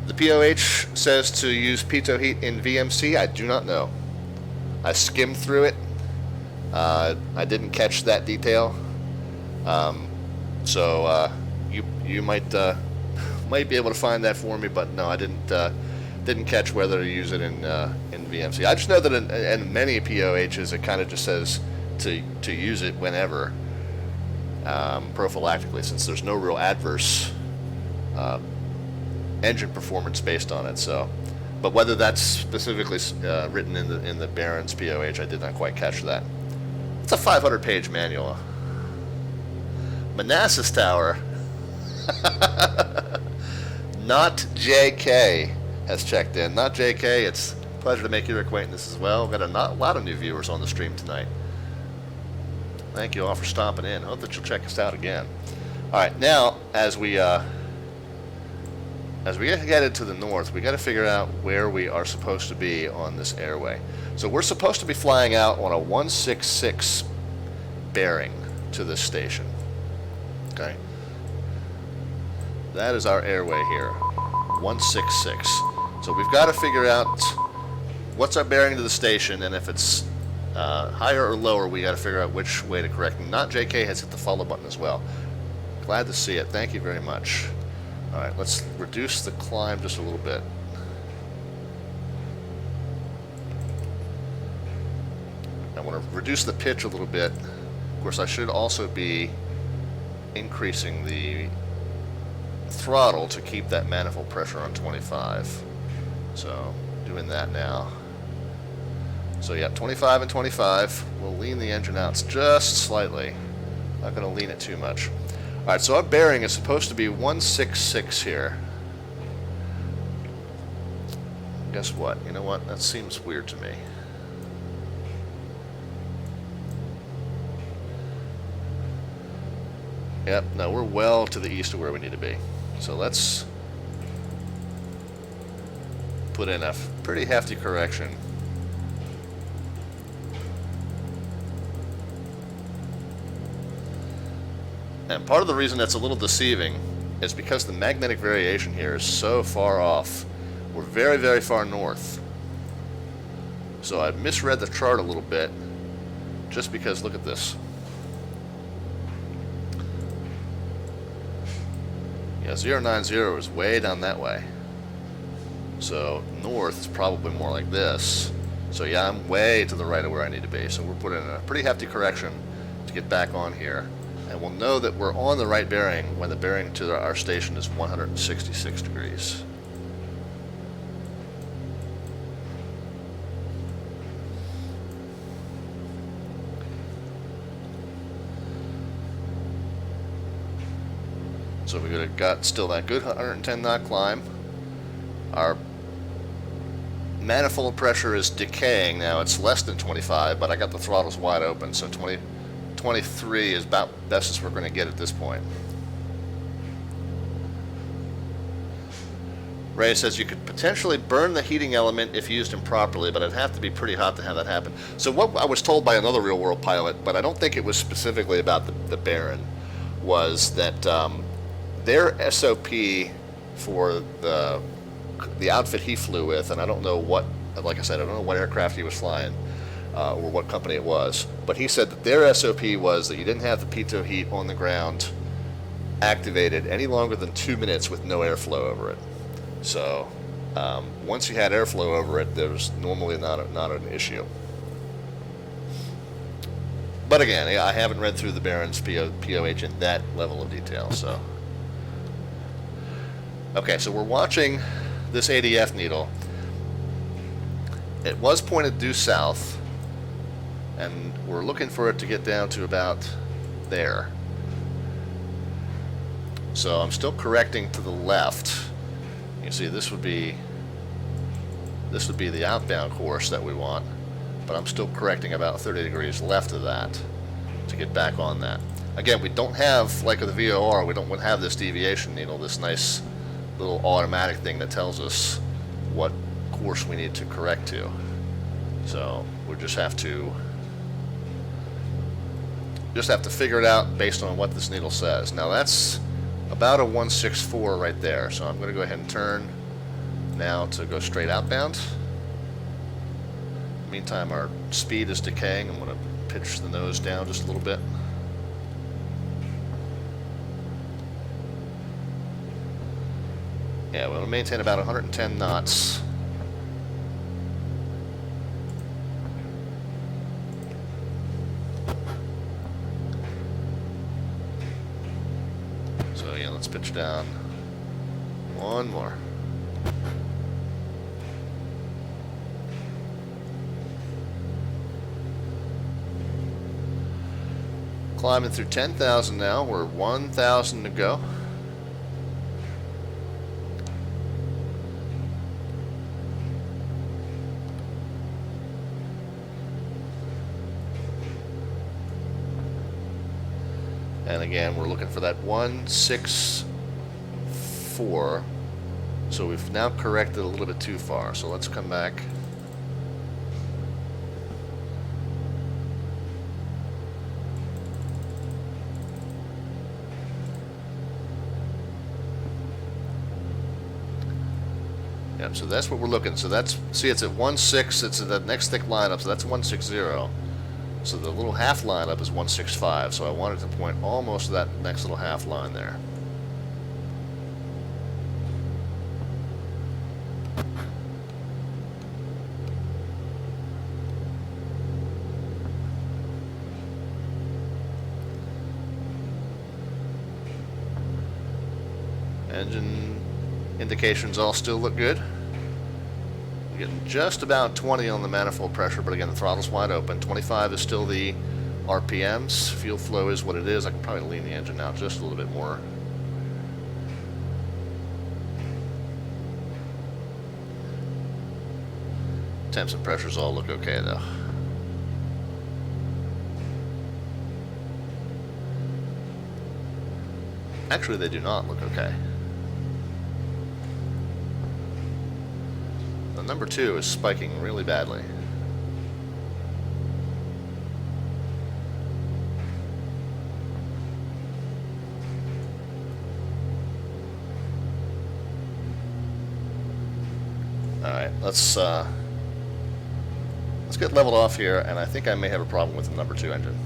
A: The POH says to use pitot heat in VMC. I do not know. I skimmed through it. I didn't catch that detail. So you might be able to find that for me, but no, I didn't catch whether to use it in VMC. I just know that in many POHs it kind of just says to use it whenever, prophylactically, since there's no real adverse engine performance based on it. So, but whether that's specifically written in the Barron's POH, I did not quite catch that. It's a 500-page manual. Manassas Tower. Not JK has checked in. Not JK, it's a pleasure to make your acquaintance as well. We've got a lot of new viewers on the stream tonight. Thank you all for stopping in. Hope that you'll check us out again. All right, now as we get into the north, we got to figure out where we are supposed to be on this airway. So we're supposed to be flying out on a 166 bearing to this station. Okay, that is our airway here, 166. So we've got to figure out what's our bearing to the station, and if it's higher or lower, we got to figure out which way to correct. Not JK has hit the follow button as well. Glad to see it. Thank you very much. All right, let's reduce the climb just a little bit. I want to reduce the pitch a little bit. Of course, I should also be increasing the throttle to keep that manifold pressure on 25. So, doing that now. So yeah, 25 and 25. We'll lean the engine out just slightly. Not going to lean it too much. All right, so our bearing is supposed to be 166 here. Guess what? You know what? That seems weird to me. Yep, no, we're well to the east of where we need to be. So let's put in a pretty hefty correction. And part of the reason that's a little deceiving is because the magnetic variation here is so far off. We're very, very far north. So I misread the chart a little bit just because, look at this. Yeah, 090 is way down that way. So north is probably more like this. So yeah, I'm way to the right of where I need to be. So we're putting in a pretty hefty correction to get back on here. And we'll know that we're on the right bearing when the bearing to our station is 166 degrees. So we've got still that good 110 knot climb. Our manifold pressure is decaying now. It's less than 25, but I got the throttles wide open, so 23 is about best as we're going to get at this point. Ray says you could potentially burn the heating element if used improperly, but it'd have to be pretty hot to have that happen. So what I was told by another real-world pilot, but I don't think it was specifically about the Baron, was that their SOP for the outfit he flew with, and I don't know what, like I said, I don't know what aircraft he was flying or what company it was, but he said that their SOP was that you didn't have the pitot heat on the ground activated any longer than 2 minutes with no airflow over it. So once you had airflow over it, there was normally not an issue. But again, I haven't read through the Baron's POH in that level of detail. So okay, so we're watching this ADF needle. It was pointed due south, and we're looking for it to get down to about there. So I'm still correcting to the left. You see, this would be the outbound course that we want, but I'm still correcting about 30 degrees left of that to get back on that. Again, we don't have, like with the VOR, we don't have this deviation needle, this nice little automatic thing that tells us what course we need to correct to. So we just have to figure it out based on what this needle says. Now that's about a 164 right there. So I'm going to go ahead and turn now to go straight outbound. Meantime, our speed is decaying. I'm going to pitch the nose down just a little bit. Yeah, we'll maintain about 110 knots. So yeah, let's pitch down one more. Climbing through 10,000 now. We're 1,000 to go. And again, we're looking for that 164. So we've now corrected a little bit too far. So let's come back. Yep, so that's what we're looking. So that's, see, it's at 1.6. It's at the next thick lineup, so that's 160. So the little half lineup is 165. So I wanted to point almost to that next little half line there. Engine indications all still look good. We're getting just about 20 on the manifold pressure, but again, the throttle's wide open. 25 is still the RPMs. Fuel flow is what it is. I can probably lean the engine out just a little bit more. Temps and pressures all look okay though. Actually, they do not look okay. The number 2 is spiking really badly. Alright, let's get leveled off here, and I think I may have a problem with the number 2 engine.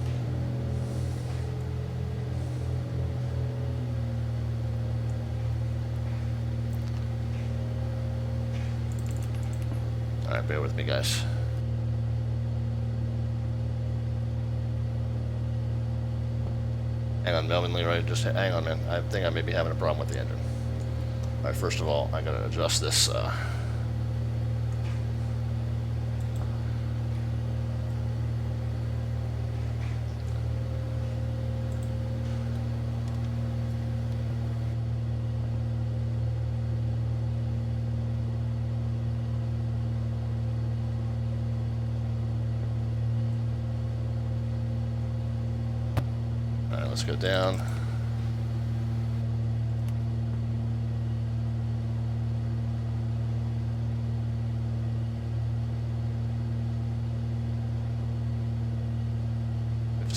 A: Alright, bear with me, guys. Hang on, Melvin Leroy, just hang on, man. I think I may be having a problem with the engine. Alright, first of all, I gotta adjust this, Alright, let's go down.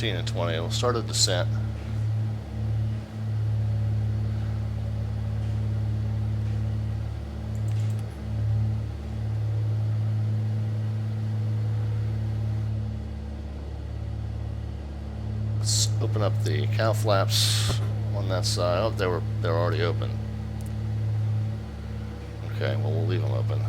A: And 20. We'll start a descent. Let's open up the cow flaps on that side. Oh, they're already open. Okay, well, we'll leave them open.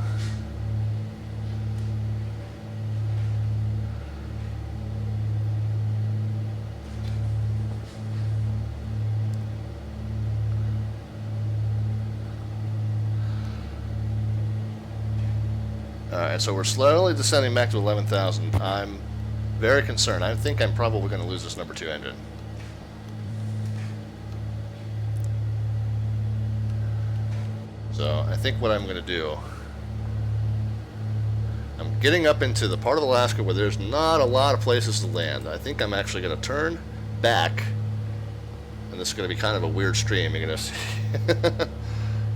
A: Alright, so we're slowly descending back to 11,000. I'm very concerned. I think I'm probably going to lose this number 2 engine. So I think what I'm going to do, I'm getting up into the part of Alaska where there's not a lot of places to land. I think I'm actually going to turn back, and this is going to be kind of a weird stream. You're going to see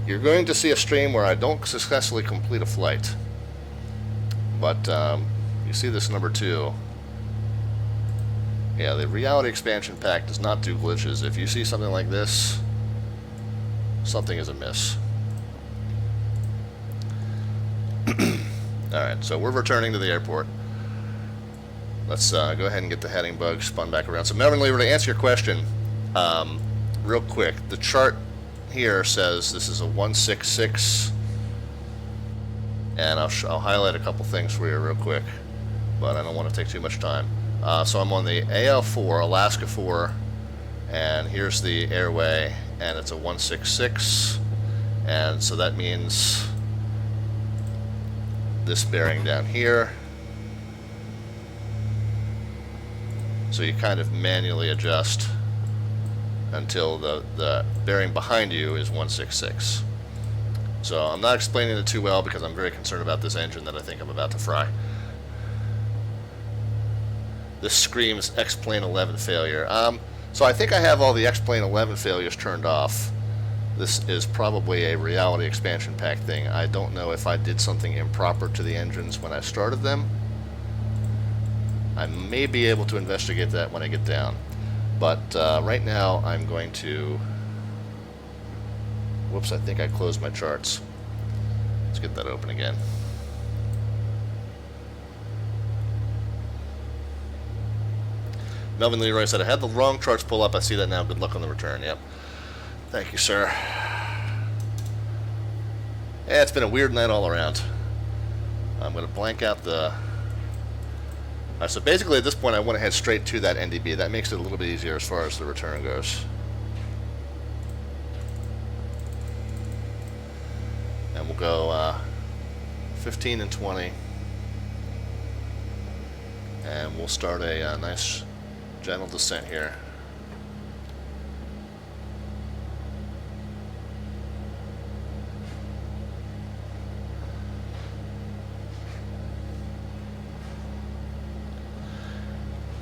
A: you're going to see a stream where I don't successfully complete a flight. But you see this number 2. Yeah, the reality expansion pack does not do glitches. If you see something like this, something is amiss. Alright, so we're returning to the airport. Let's go ahead and get the heading bug spun back around. So Melvin Lever, to answer your question, real quick, the chart here says this is a 166. And I'll highlight a couple things for you real quick, but I don't want to take too much time. So I'm on the AL4, Alaska 4, and here's the airway, and it's a 166, and so that means this bearing down here. So you kind of manually adjust until the bearing behind you is 166. So I'm not explaining it too well because I'm very concerned about this engine that I think I'm about to fry. This screams XP11 failure. So I think I have all the XP11 failures turned off. This is probably a reality expansion pack thing. I don't know if I did something improper to the engines when I started them. I may be able to investigate that when I get down. But right now I'm going to... Whoops, I think I closed my charts. Let's get that open again. Melvin Leroy said, I had the wrong charts pull up. I see that now. Good luck on the return. Yep. Thank you, sir. Yeah, it's been a weird night all around. I'm going to blank out the... so basically at this point I want to head straight to that NDB. That makes it a little bit easier as far as the return goes. And we'll go 15 and 20. And we'll start a nice gentle descent here.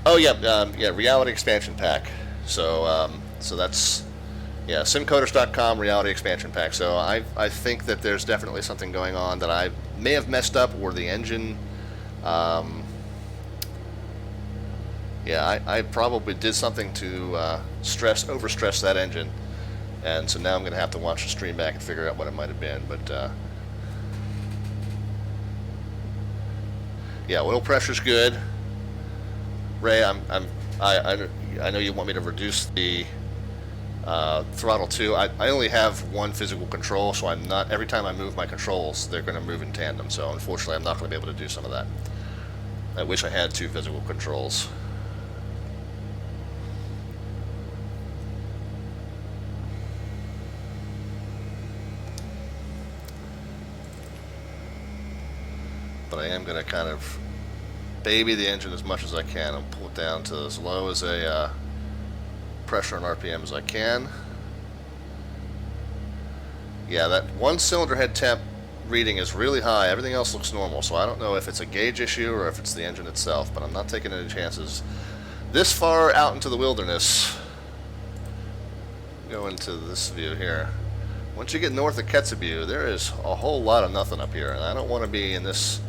A: Oh yeah, yeah, reality expansion pack. So so that's simcoders.com reality expansion pack. So I think that there's definitely something going on that I may have messed up, or the engine. Yeah, I probably did something to overstress that engine, and so now I'm going to have to watch the stream back and figure out what it might have been. But Yeah, oil pressure's good. Ray, I know you want me to reduce the throttle too. I only have one physical control, so I'm not. Every time I move my controls, they're going to move in tandem. So unfortunately, I'm not going to be able to do some of that. I wish I had two physical controls. But I am going to kind of baby the engine as much as I can and pull it down to as low as a pressure and RPM as I can. Yeah, that one cylinder head temp reading is really high. Everything else looks normal, so I don't know if it's a gauge issue or if it's the engine itself, but I'm not taking any chances. This far out into the wilderness, go into this view here. Once you get north of Kotzebue, there is a whole lot of nothing up here, and I don't want to be in this,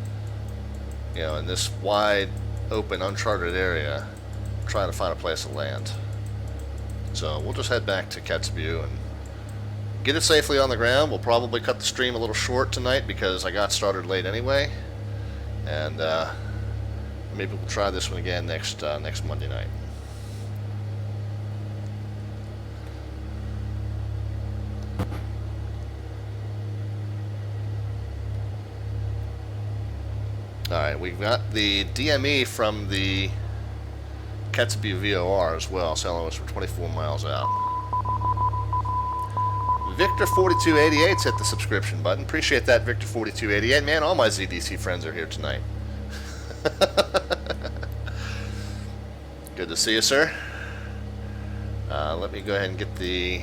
A: you know, in this wide, open, uncharted area trying to find a place to land. So we'll just head back to Kotzebue and get it safely on the ground. We'll probably cut the stream a little short tonight because I got started late anyway, and maybe we'll try this one again next Monday night. Alright, we've got the DME from the Kotzebue VOR as well, selling us for 24 miles out. Victor4288's hit the subscription button. Appreciate that, Victor4288. Man, all my ZDC friends are here tonight. Good to see you, sir. Let me go ahead and get the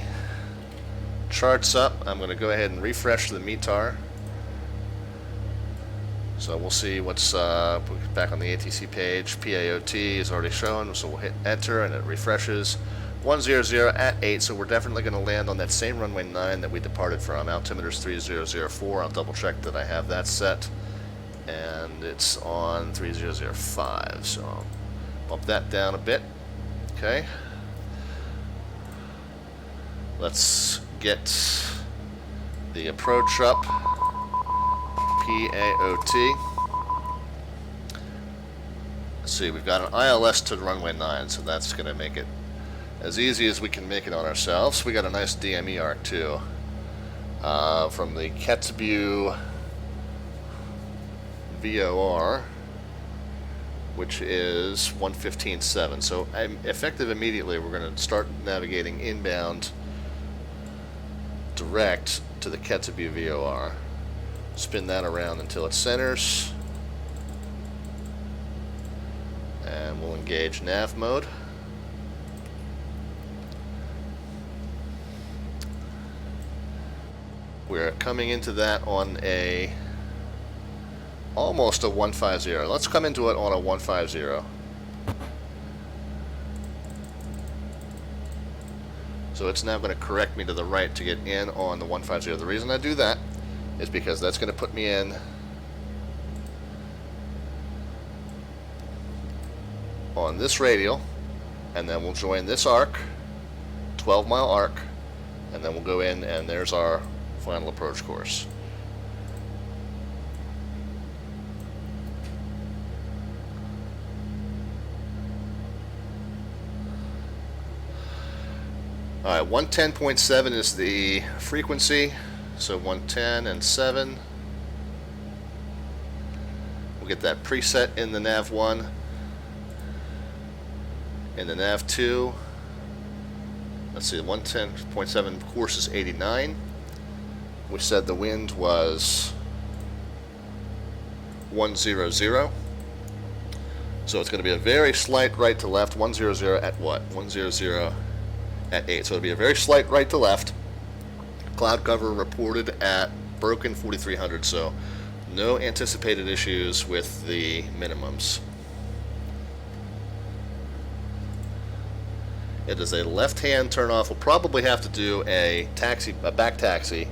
A: charts up. I'm going to go ahead and refresh the METAR. So we'll see what's back on the ATC page. PAOT is already shown, so we'll hit enter and it refreshes. 100 at 8, so we're definitely going to land on that same runway 9 that we departed from. Altimeter's 3004. I'll double check that I have that set. And it's on 3005, so I'll bump that down a bit. Okay. Let's get the approach up. PAOT. Let's see, we've got an ILS to runway 9, so that's going to make it as easy as we can make it on ourselves. We got a nice DME arc too from the Kotzebue VOR, which is 115.7. So effective immediately, we're going to start navigating inbound direct to the Kotzebue VOR. Spin that around until it centers, and we'll engage nav mode. We're coming into that on almost a 150. Let's come into it on a 150. So it's now going to correct me to the right to get in on the 150. The reason I do that is because that's going to put me in on this radial, and then we'll join this arc, 12-mile arc, and then we'll go in, and there's our final approach course. Alright, 110.7 is the frequency, so 110 and 7. We'll get that preset in the nav 1. In the nav 2, let's see, 110.7 course is 89. We said the wind was 100. So it's going to be a very slight right to left. 100 at what? 100 at 8. So it'll be a very slight right to left. Cloud cover reported at broken 4300. So no anticipated issues with the minimums. It is a left-hand turnoff. We'll probably have to do a back taxi.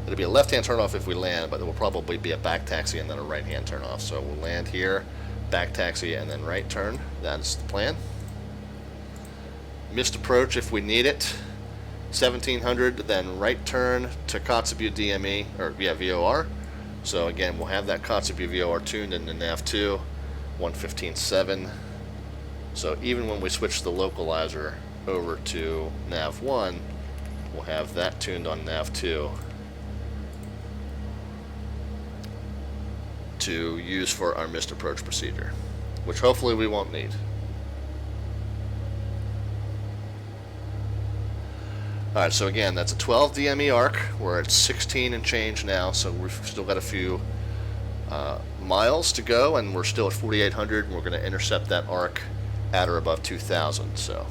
A: It'll be a left-hand turnoff if we land, but there will probably be a back taxi and then a right-hand turnoff. So we'll land here, back taxi, and then right turn. That's the plan. Missed approach if we need it. 1700, then right turn to Kotzebue DME, or VOR. So again, we'll have that Kotzebue VOR tuned in the nav 2. 115.7. So even when we switch the localizer over to nav 1, we'll have that tuned on nav 2 to use for our missed approach procedure, which hopefully we won't need. Alright, so again, that's a 12 DME arc. We're at 16 and change now, so we've still got a few miles to go, and we're still at 4,800, and we're going to intercept that arc at or above 2,000. So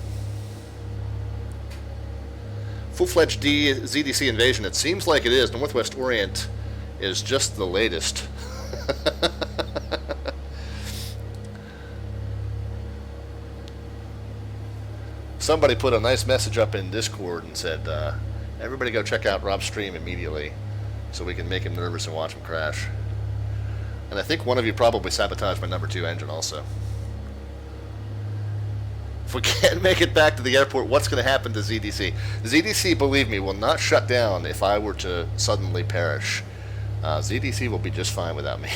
A: full-fledged ZDC invasion, it seems like it is. Northwest Orient is just the latest. Somebody put a nice message up in Discord and said, everybody go check out Rob's stream immediately so we can make him nervous and watch him crash. And I think one of you probably sabotaged my number 2 engine also. If we can't make it back to the airport, what's going to happen to ZDC? ZDC, believe me, will not shut down if I were to suddenly perish. ZDC will be just fine without me.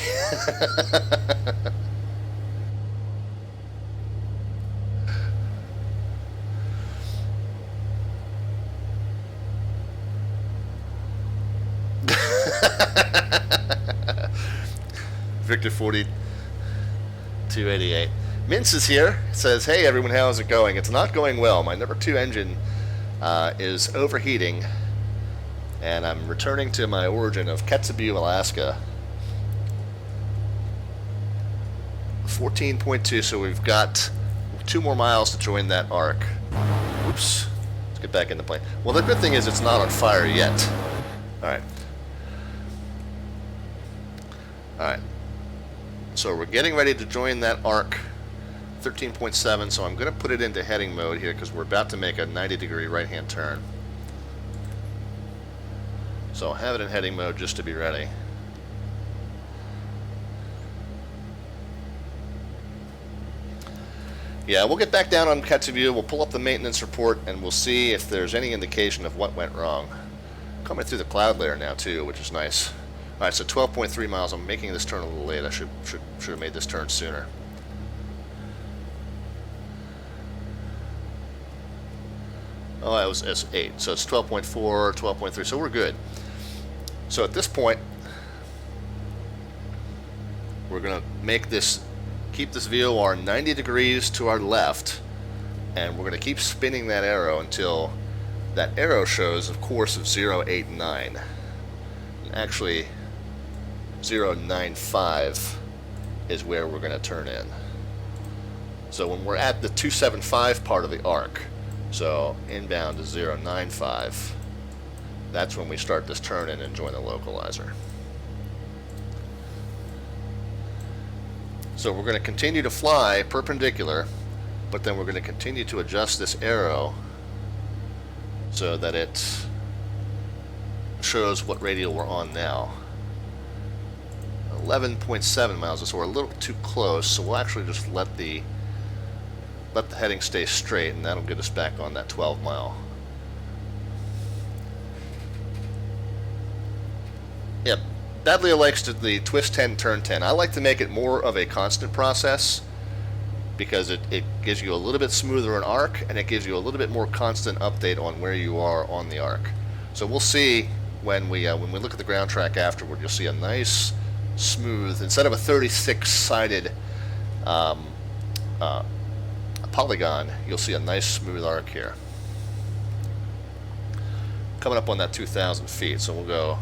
A: Victor 4288. Mince is here. Says, hey everyone, how's it going? It's not going well. My number 2 engine is overheating, and I'm returning to my origin of Kotzebue, Alaska. 14.2, so we've got 2 more miles to join that arc. Oops. Let's get back in the plane. Well, the good thing is it's not on fire yet. Alright. Alright. So we're getting ready to join that arc, 13.7, so I'm going to put it into heading mode here because we're about to make a 90-degree right-hand turn. So I'll have it in heading mode just to be ready. Yeah, we'll get back down on Kotzebue, we'll pull up the maintenance report, and we'll see if there's any indication of what went wrong. Coming through the cloud layer now, too, which is nice. Alright, so 12.3 miles. I'm making this turn a little late. I should have made this turn sooner. Oh, it was S8. So it's 12.4, 12.3. So we're good. So at this point, we're going to make this, keep this VOR 90 degrees to our left, and we're going to keep spinning that arrow until that arrow shows a course of 089. And actually, 095 is where we're going to turn in. So when we're at the 275 part of the arc, so inbound is 095, that's when we start this turn in and join the localizer. So we're going to continue to fly perpendicular, but then we're going to continue to adjust this arrow so that it shows what radial we're on now. 11.7 miles, so we're a little too close, so we'll actually just let the heading stay straight, and that'll get us back on that 12 mile. Yep, Badleo likes the twist 10, turn 10. I like to make it more of a constant process because it gives you a little bit smoother an arc, and it gives you a little bit more constant update on where you are on the arc. So we'll see when we look at the ground track afterward. You'll see a nice smooth, instead of a 36-sided polygon, you'll see a nice smooth arc here. Coming up on that 2,000 feet, so we'll go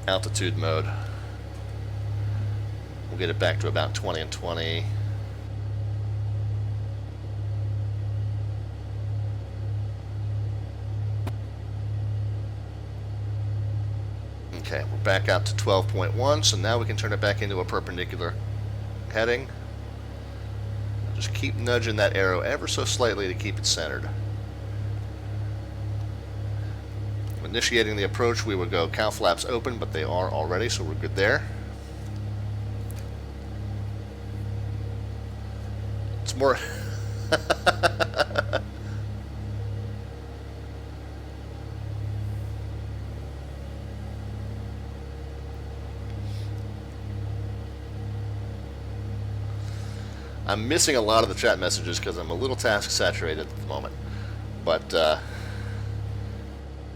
A: altitude mode. We'll get it back to about 20 and 20. Okay, we're back out to 12.1, so now we can turn it back into a perpendicular heading. Just keep nudging that arrow ever so slightly to keep it centered. Initiating the approach, we would go cow flaps open, but they are already, so we're good there. It's more... I'm missing a lot of the chat messages because I'm a little task saturated at the moment. But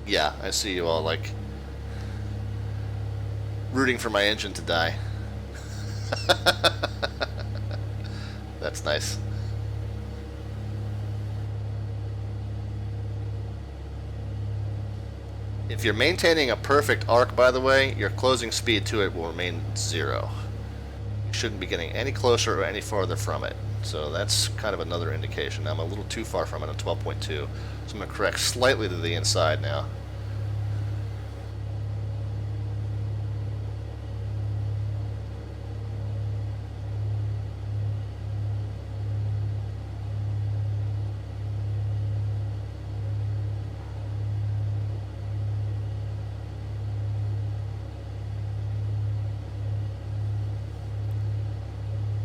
A: yeah, I see you all like rooting for my engine to die. That's nice. If you're maintaining a perfect arc, by the way, your closing speed to it will remain 0. You shouldn't be getting any closer or any farther from it. So that's kind of another indication. I'm a little too far from it on 12.2. So I'm going to correct slightly to the inside now.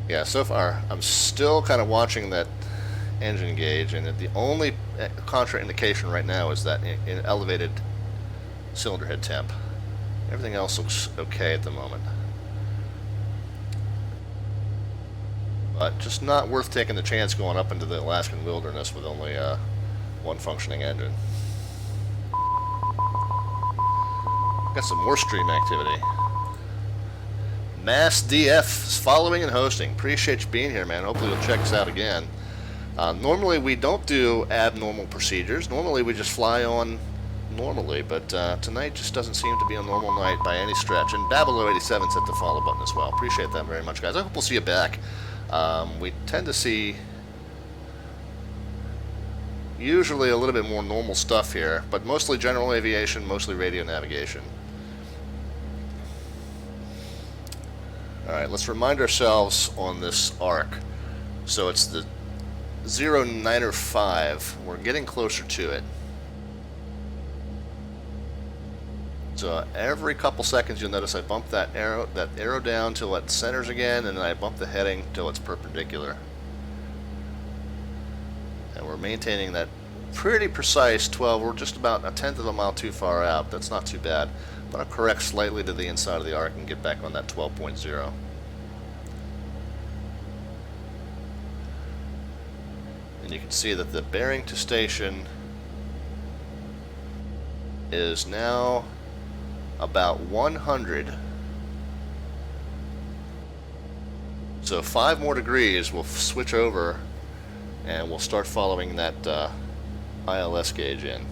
A: Yeah, so far I'm still kind of watching that engine gauge, and the only contraindication right now is that in elevated cylinder head temp. Everything else looks okay at the moment. But just not worth taking the chance going up into the Alaskan wilderness with only one functioning engine. Got some more stream activity. Mass DF is following and hosting. Appreciate you being here, man. Hopefully you'll check us out again. Normally we don't do abnormal procedures. Normally we just fly on normally, but tonight just doesn't seem to be a normal night by any stretch. And Babelo87 hit the follow button as well. Appreciate that very much, guys. I hope we'll see you back. We tend to see usually a little bit more normal stuff here, but mostly general aviation, mostly radio navigation. Alright, let's remind ourselves on this arc. So it's the 0905. We're getting closer to it. So every couple seconds you'll notice I bump that arrow down till it centers again, and then I bump the heading till it's perpendicular. And we're maintaining that pretty precise 12. We're just about a tenth of a mile too far out. That's not too bad. But I'll correct slightly to the inside of the arc and get back on that 12.0. And you can see that the bearing to station is now about 100. So 5 more degrees, we'll switch over and we'll start following that ILS gauge in.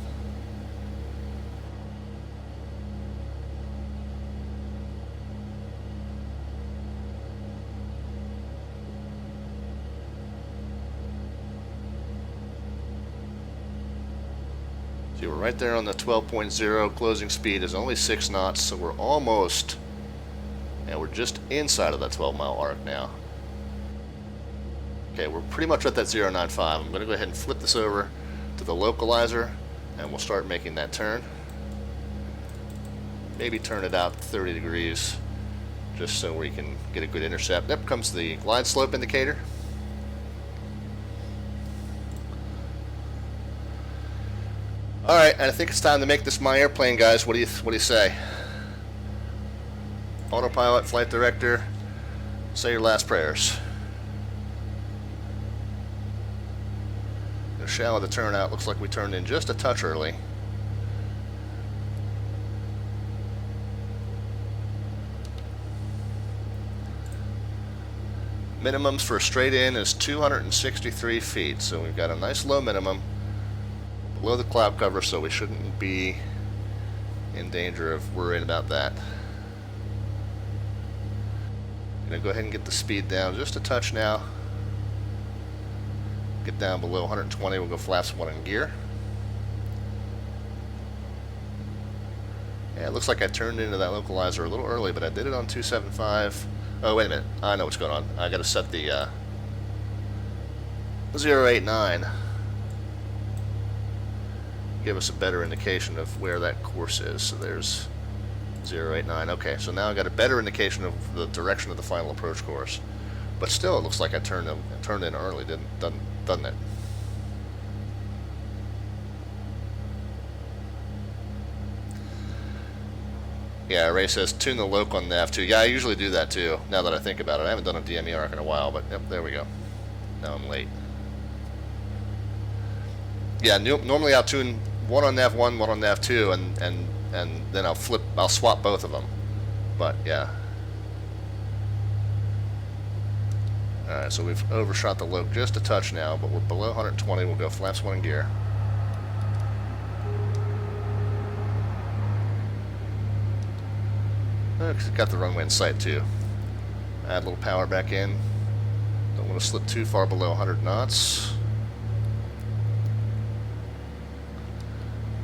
A: See, we're right there on the 12.0. Closing speed is only 6 knots, so we're almost, and we're just inside of that 12-mile arc now. Okay, we're pretty much at that 095. I'm going to go ahead and flip this over to the localizer, and we'll start making that turn. Maybe turn it out 30 degrees, just so we can get a good intercept. Up comes the glide slope indicator. All right, and I think it's time to make this my airplane, guys. What do you say? Autopilot, flight director, say your last prayers. Gonna shallow the turnout. Looks like we turned in just a touch early. Minimums for a straight in is 263 feet, so we've got a nice low minimum below the cloud cover, so we shouldn't be in danger of worrying about that. I'm going to go ahead and get the speed down just a touch now. Get down below 120, we'll go flaps 1 in gear. Yeah, it looks like I turned into that localizer a little early, but I did it on 275. Oh, wait a minute. I know what's going on. I got to set the 089. Give us a better indication of where that course is. So there's 089. Okay, so now I got a better indication of the direction of the final approach course. But still, it looks like I turned in early, doesn't it? Yeah, Ray says tune the loc on nav too. Yeah, I usually do that too. Now that I think about it, I haven't done a DME arc in a while, but yep, there we go. Now I'm late. Yeah, normally I'll tune one on nav 1, one on nav 2, and then I'll swap both of them. But yeah. Alright, so we've overshot the lope just a touch now, but we're below 120. We'll go flaps 1 in gear. Because it's got the runway in sight too. Add a little power back in. Don't want to slip too far below 100 knots.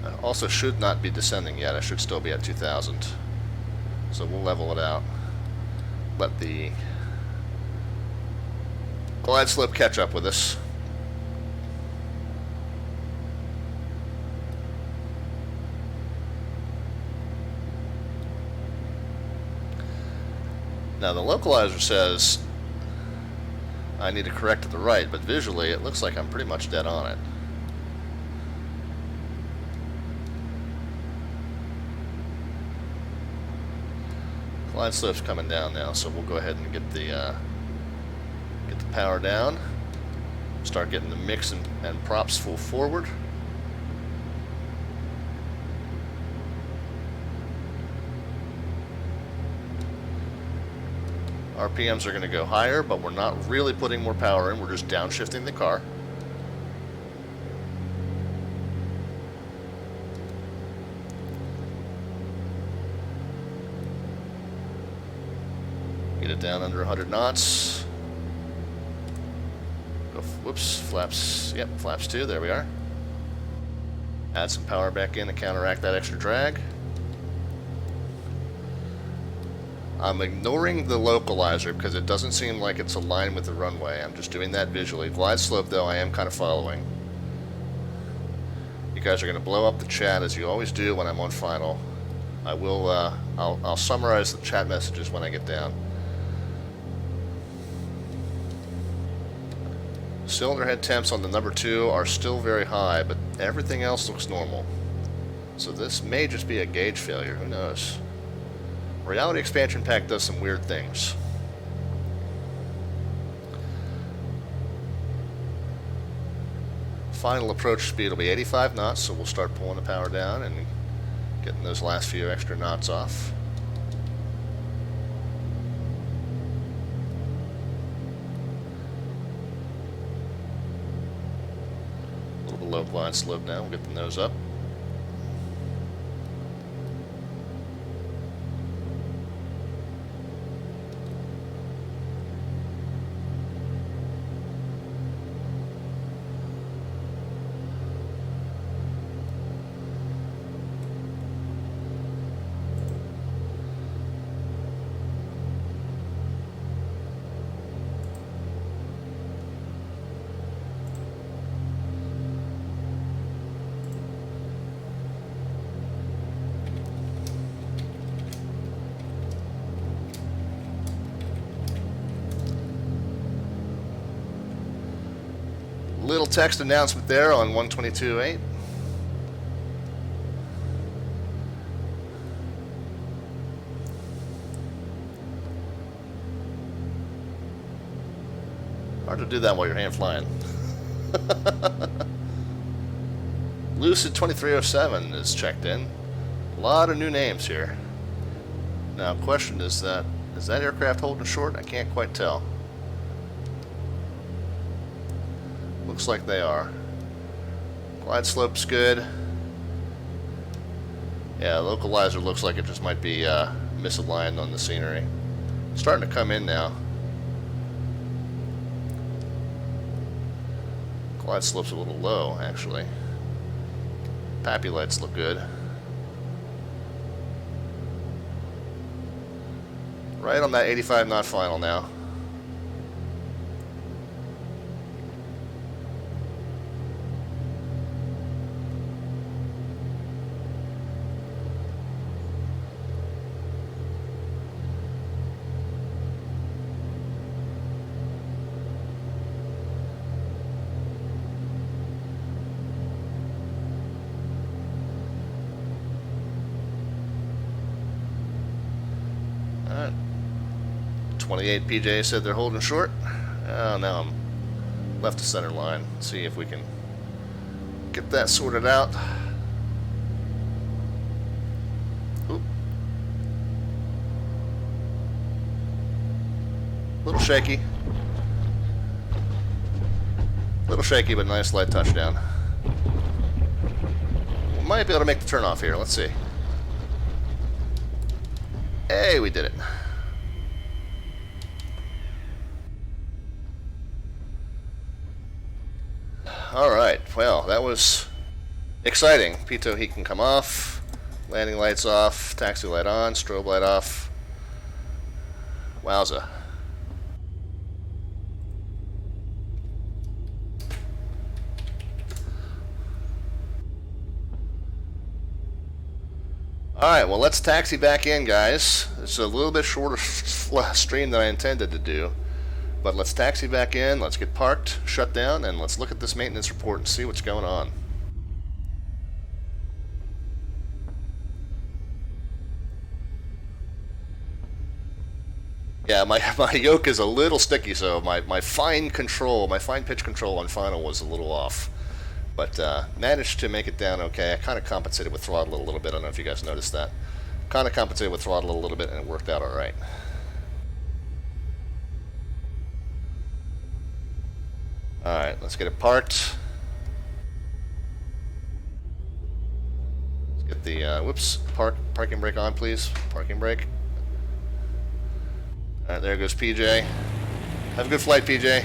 A: I also should not be descending yet. I should still be at 2,000. So we'll level it out. Let the glide slope catch up with us. Now the localizer says I need to correct to the right, but visually it looks like I'm pretty much dead on it. Glide slope's coming down now, so we'll go ahead and get the power down. Start getting the mix and props full forward. RPMs are going to go higher, but we're not really putting more power in. We're just downshifting the car. Get it down under 100 knots. Go, whoops, flaps. Yep, flaps 2. There we are. Add some power back in to counteract that extra drag. I'm ignoring the localizer because it doesn't seem like it's aligned with the runway. I'm just doing that visually. Glide slope, though, I am kind of following. You guys are going to blow up the chat as you always do when I'm on final. I will. I'll summarize the chat messages when I get down. Cylinder head temps on the number 2 are still very high, but everything else looks normal. So this may just be a gauge failure. Who knows? Reality Expansion Pack does some weird things. Final approach speed will be 85 knots, so we'll start pulling the power down and getting those last few extra knots off. A little below glide slope now, we'll get the nose up. Little text announcement there on 122.8. Hard to do that while your hand flying. Lucid 2307 is checked in. A lot of new names here. Now, question is that aircraft holding short? I can't quite tell. Looks like they are. Glide slope's good. Yeah, localizer looks like it just might be misaligned on the scenery. Starting to come in now. Glide slope's a little low, actually. Pappy lights look good. Right on that 85 knot final now. Alright. 28 PJ said they're holding short. Oh, now left to center line. See if we can get that sorted out. Oop. Little shaky. Little shaky, but nice light touchdown. We might be able to make the turnoff here. Let's see. Hey, we did it. Alright, well, that was exciting. Pitot heat can come off. Landing lights off. Taxi light on. Strobe light off. Wowza. Alright, well, let's taxi back in, guys. It's a little bit shorter stream than I intended to do. But let's taxi back in, let's get parked, shut down, and let's look at this maintenance report and see what's going on. Yeah, my yoke is a little sticky, so my fine pitch control on final was a little off. But managed to make it down okay. I kind of compensated with throttle a little bit. I don't know if you guys noticed that. Kind of compensated with throttle a little bit, and it worked out all right. All right, let's get it parked. Let's get the parking brake on, please. Parking brake. All right, there goes PJ. Have a good flight, PJ.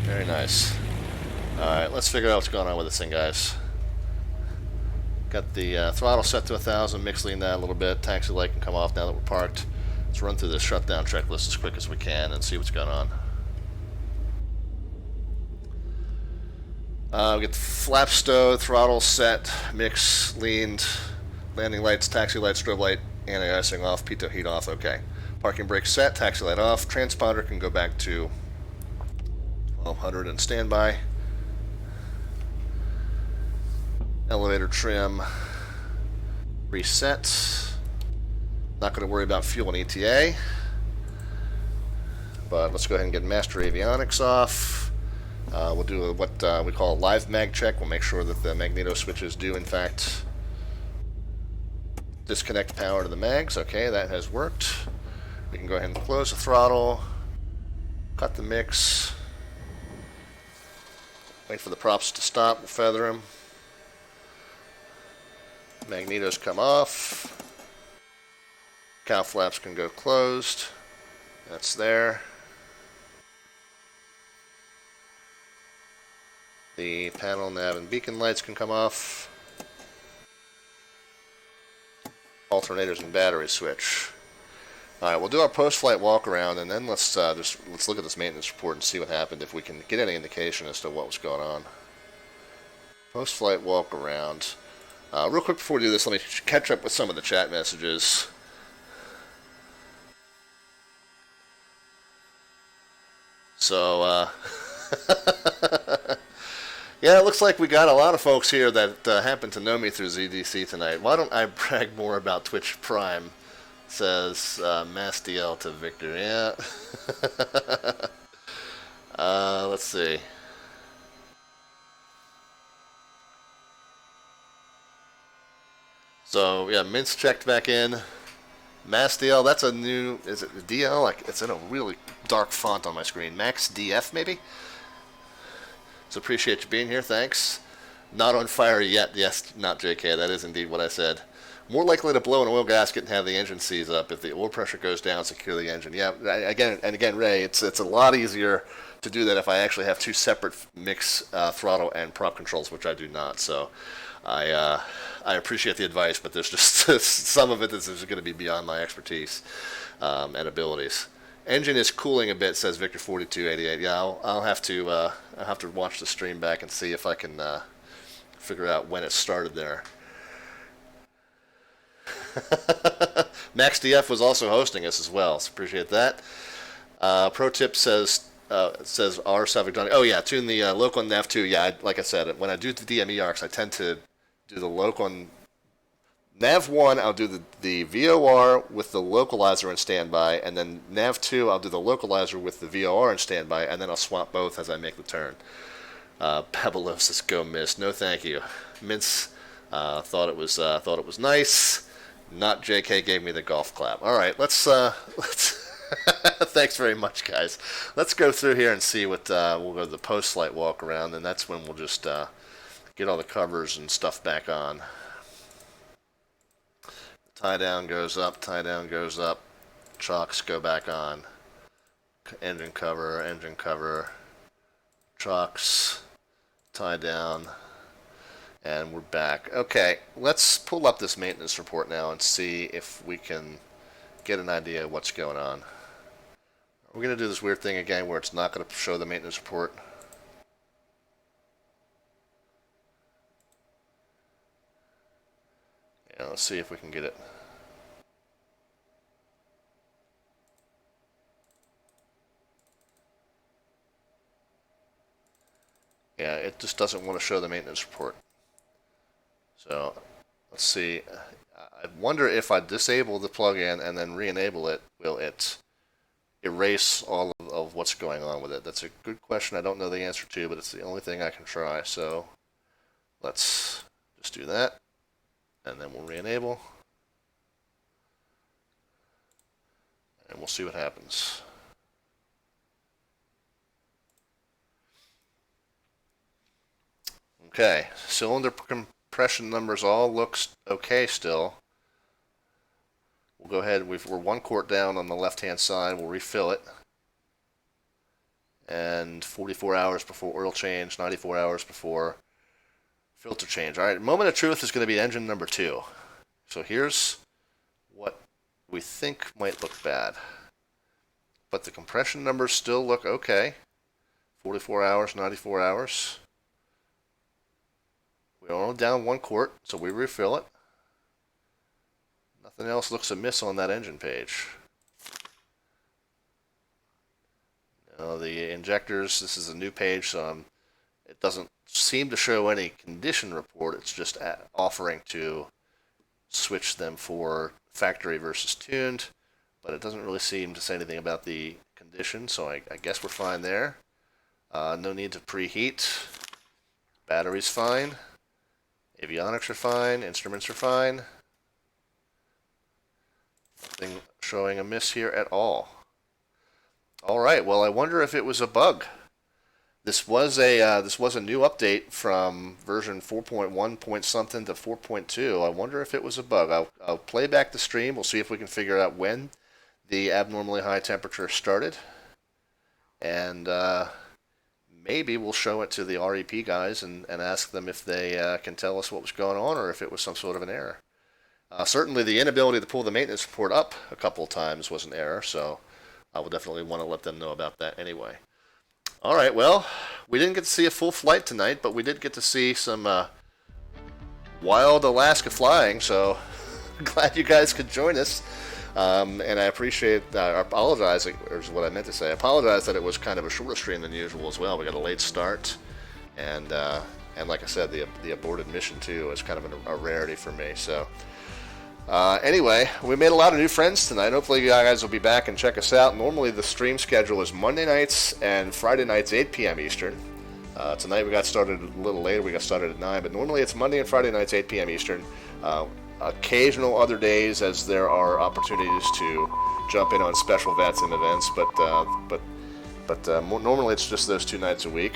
A: Very nice. Alright, let's figure out what's going on with this thing, guys. Got the throttle set to 1,000, mix lean that a little bit. Taxi light can come off now that we're parked. Let's run through this shutdown checklist as quick as we can and see what's going on. We get the flap stowed, throttle set, mix leaned, landing lights, taxi light, strobe light, anti-icing off, pitot heat off, okay. Parking brake set, taxi light off, transponder can go back to 1200 and standby. Elevator trim reset. Not going to worry about fuel and ETA, but let's go ahead and get master avionics off. We'll do what we call a live mag check. We'll make sure that the magneto switches do in fact disconnect power to the mags. Okay, that has worked. We can go ahead and close the throttle, cut the mix. Wait for the props to stop, we'll feather them. Magnetos come off. Cow flaps can go closed. That's there. The panel, nav, and beacon lights can come off. Alternators and battery switch. Alright, we'll do our post-flight walk-around, and then let's look at this maintenance report and see what happened, if we can get any indication as to what was going on. Post-flight walk-around. Real quick before we do this, let me catch up with some of the chat messages. So, yeah, it looks like we got a lot of folks here that happen to know me through ZDC tonight. Why don't I brag more about Twitch Prime? Says Mass DL to Victor. Yeah. Let's see. So yeah, Mint's checked back in. Mass DL, that's a new. Is it DL? Like it's in a really dark font on my screen. Max DF maybe. So appreciate you being here. Thanks. Not on fire yet. Yes, not JK. That is indeed what I said. More likely to blow an oil gasket and have the engine seize up. If the oil pressure goes down, secure the engine. Yeah, again, Ray, it's a lot easier to do that if I actually have two separate mix throttle and prop controls, which I do not. So I appreciate the advice, but there's just some of it that's going to be beyond my expertise and abilities. Engine is cooling a bit, says Victor4288. Yeah, I'll have to watch the stream back and see if I can figure out when it started there. MaxDF was also hosting us as well, so appreciate that. Pro tip says R Savage. Oh yeah, tune the local and nav 2. Yeah, like I said, when I do the DME arcs, I tend to do the local and Nav 1, I'll do the VOR with the localizer in standby, and then Nav 2, I'll do the localizer with the VOR in standby, and then I'll swap both as I make the turn. Pebble says go Miss. No, thank you. Mince thought it was nice. Not JK gave me the golf clap. All right, let's thanks very much, guys. Let's go through here and see what we'll go to the post-flight walk around, and that's when we'll just get all the covers and stuff back on. Tie down goes up, chocks go back on. Engine cover, chocks, tie down, and we're back. Okay, let's pull up this maintenance report now and see if we can get an idea of what's going on. We're going to do this weird thing again where it's not going to show the maintenance report. Yeah, let's see if we can get it. Yeah, it just doesn't want to show the maintenance report. So, let's see. I wonder if I disable the plugin and then re-enable it, will it erase all of what's going on with it? That's a good question I don't know the answer to, but it's the only thing I can try. So, let's just do that. And then we'll re-enable. And we'll see what happens. Okay, cylinder compression numbers all looks okay still. We'll go ahead, we're 1 quart down on the left-hand side, we'll refill it. And 44 hours before oil change, 94 hours before filter change. All right, moment of truth is going to be engine number 2. So here's what we think might look bad. But the compression numbers still look okay. 44 hours, 94 hours. We're only down 1 quart, so we refill it. Nothing else looks amiss on that engine page. Now the injectors, this is a new page, so it doesn't seem to show any condition report. It's just offering to switch them for factory versus tuned, but it doesn't really seem to say anything about the condition, so I guess we're fine there. No need to preheat. Battery's fine. Avionics are fine, instruments are fine. Nothing showing amiss here at all. Alright, well I wonder if it was a bug. This was a new update from version 4.1 point something to 4.2. I wonder if it was a bug. I'll play back the stream, we'll see if we can figure out when the abnormally high temperature started. And maybe we'll show it to the REP guys and ask them if they can tell us what was going on or if it was some sort of an error. Certainly the inability to pull the maintenance report up a couple of times was an error, so I will definitely want to let them know about that anyway. Alright, well, we didn't get to see a full flight tonight, but we did get to see some wild Alaska flying, so glad you guys could join us. And I appreciate, I apologize, or is what I meant to say. I apologize that it was kind of a shorter stream than usual as well. We got a late start, and like I said, the aborted mission too is kind of a rarity for me. So anyway, we made a lot of new friends tonight. Hopefully you guys will be back and check us out. Normally the stream schedule is Monday nights and Friday nights 8 p.m. Eastern. Tonight we got started a little later. We got started at 9, but normally it's Monday and Friday nights 8 p.m. Eastern. Occasional other days as there are opportunities to jump in on special VATSIM events, but normally it's just those 2 nights a week.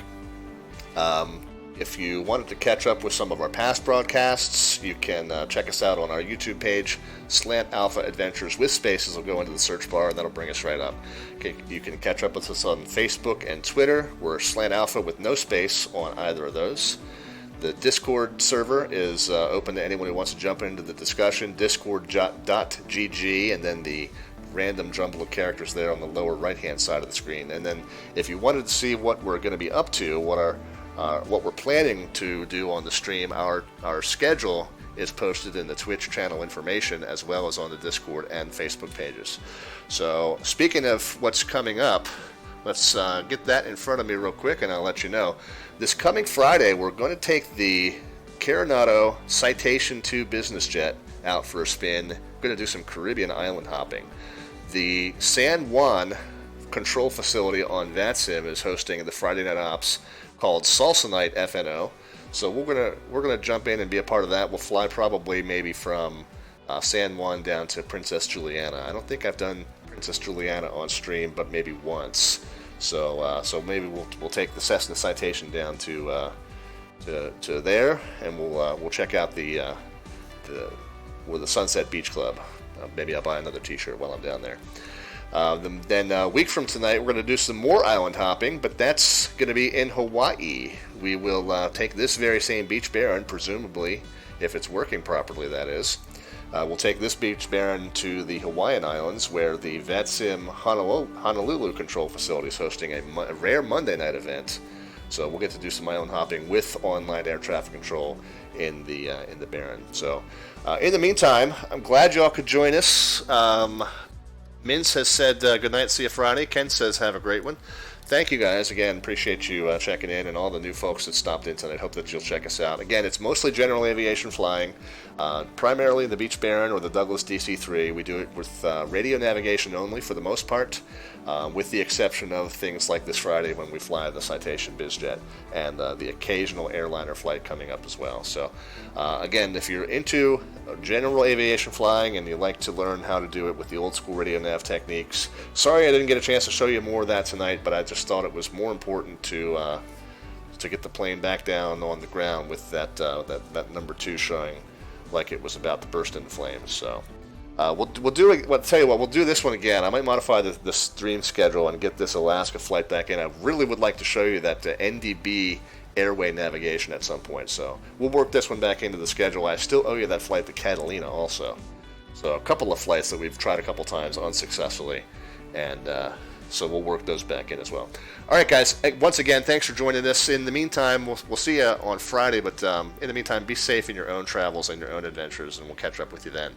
A: If you wanted to catch up with some of our past broadcasts, you can check us out on our YouTube page. Slant Alpha Adventures with spaces will go into the search bar and that'll bring us right up. You can catch up with us on Facebook and Twitter. We're Slant Alpha with no space on either of those. The Discord server is open to anyone who wants to jump into the discussion. Discord.gg, and then the random jumble of characters there on the lower right-hand side of the screen. And then, if you wanted to see what we're going to be up to, what we're planning to do on the stream, our schedule is posted in the Twitch channel information as well as on the Discord and Facebook pages. So, speaking of what's coming up, let's get that in front of me real quick, and I'll let you know. This coming Friday, we're going to take the Coronado Citation II business jet out for a spin. Going to do some Caribbean island hopping. The San Juan control facility on VATSIM is hosting the Friday Night Ops called Salsa Night FNO. So we're gonna jump in and be a part of that. We'll fly probably maybe from San Juan down to Princess Juliana. I don't think I've done Princess Juliana on stream, but maybe once. So maybe we'll take the Cessna Citation down to there, and we'll check out the Sunset Beach Club. Maybe I'll buy another T-shirt while I'm down there. Then a week from tonight, we're going to do some more island hopping, but that's going to be in Hawaii. We will take this very same Beach Baron, presumably, if it's working properly, that is. We'll take this Beach Baron to the Hawaiian Islands, where the VATSIM Honolulu Control Facility is hosting a rare Monday night event. So we'll get to do some island hopping with online air traffic control in the Baron. So in the meantime, I'm glad y'all could join us. Mince has said good night, see you Friday. Ken says have a great one. Thank you guys again. Appreciate you checking in, and all the new folks that stopped in tonight. Hope that you'll check us out. Again, it's mostly general aviation flying, primarily the Beach Baron or the Douglas DC-3. We do it with radio navigation only for the most part, with the exception of things like this Friday when we fly the Citation BizJet and the occasional airliner flight coming up as well. So again, if you're into general aviation flying and you like to learn how to do it with the old school radio nav techniques, sorry I didn't get a chance to show you more of that tonight, but I just thought it was more important to get the plane back down on the ground with that number 2 showing like it was about to burst into flames. So we'll do it. Well, tell you what, we'll do this one again. I might modify the stream schedule and get this Alaska flight back in. I really would like to show you that NDB airway navigation at some point. So we'll work this one back into the schedule. I still owe you that flight to Catalina also. So a couple of flights that we've tried a couple times unsuccessfully, and so we'll work those back in as well. All right, guys. Once again, thanks for joining us. In the meantime, we'll see you on Friday. But in the meantime, be safe in your own travels and your own adventures, and we'll catch up with you then.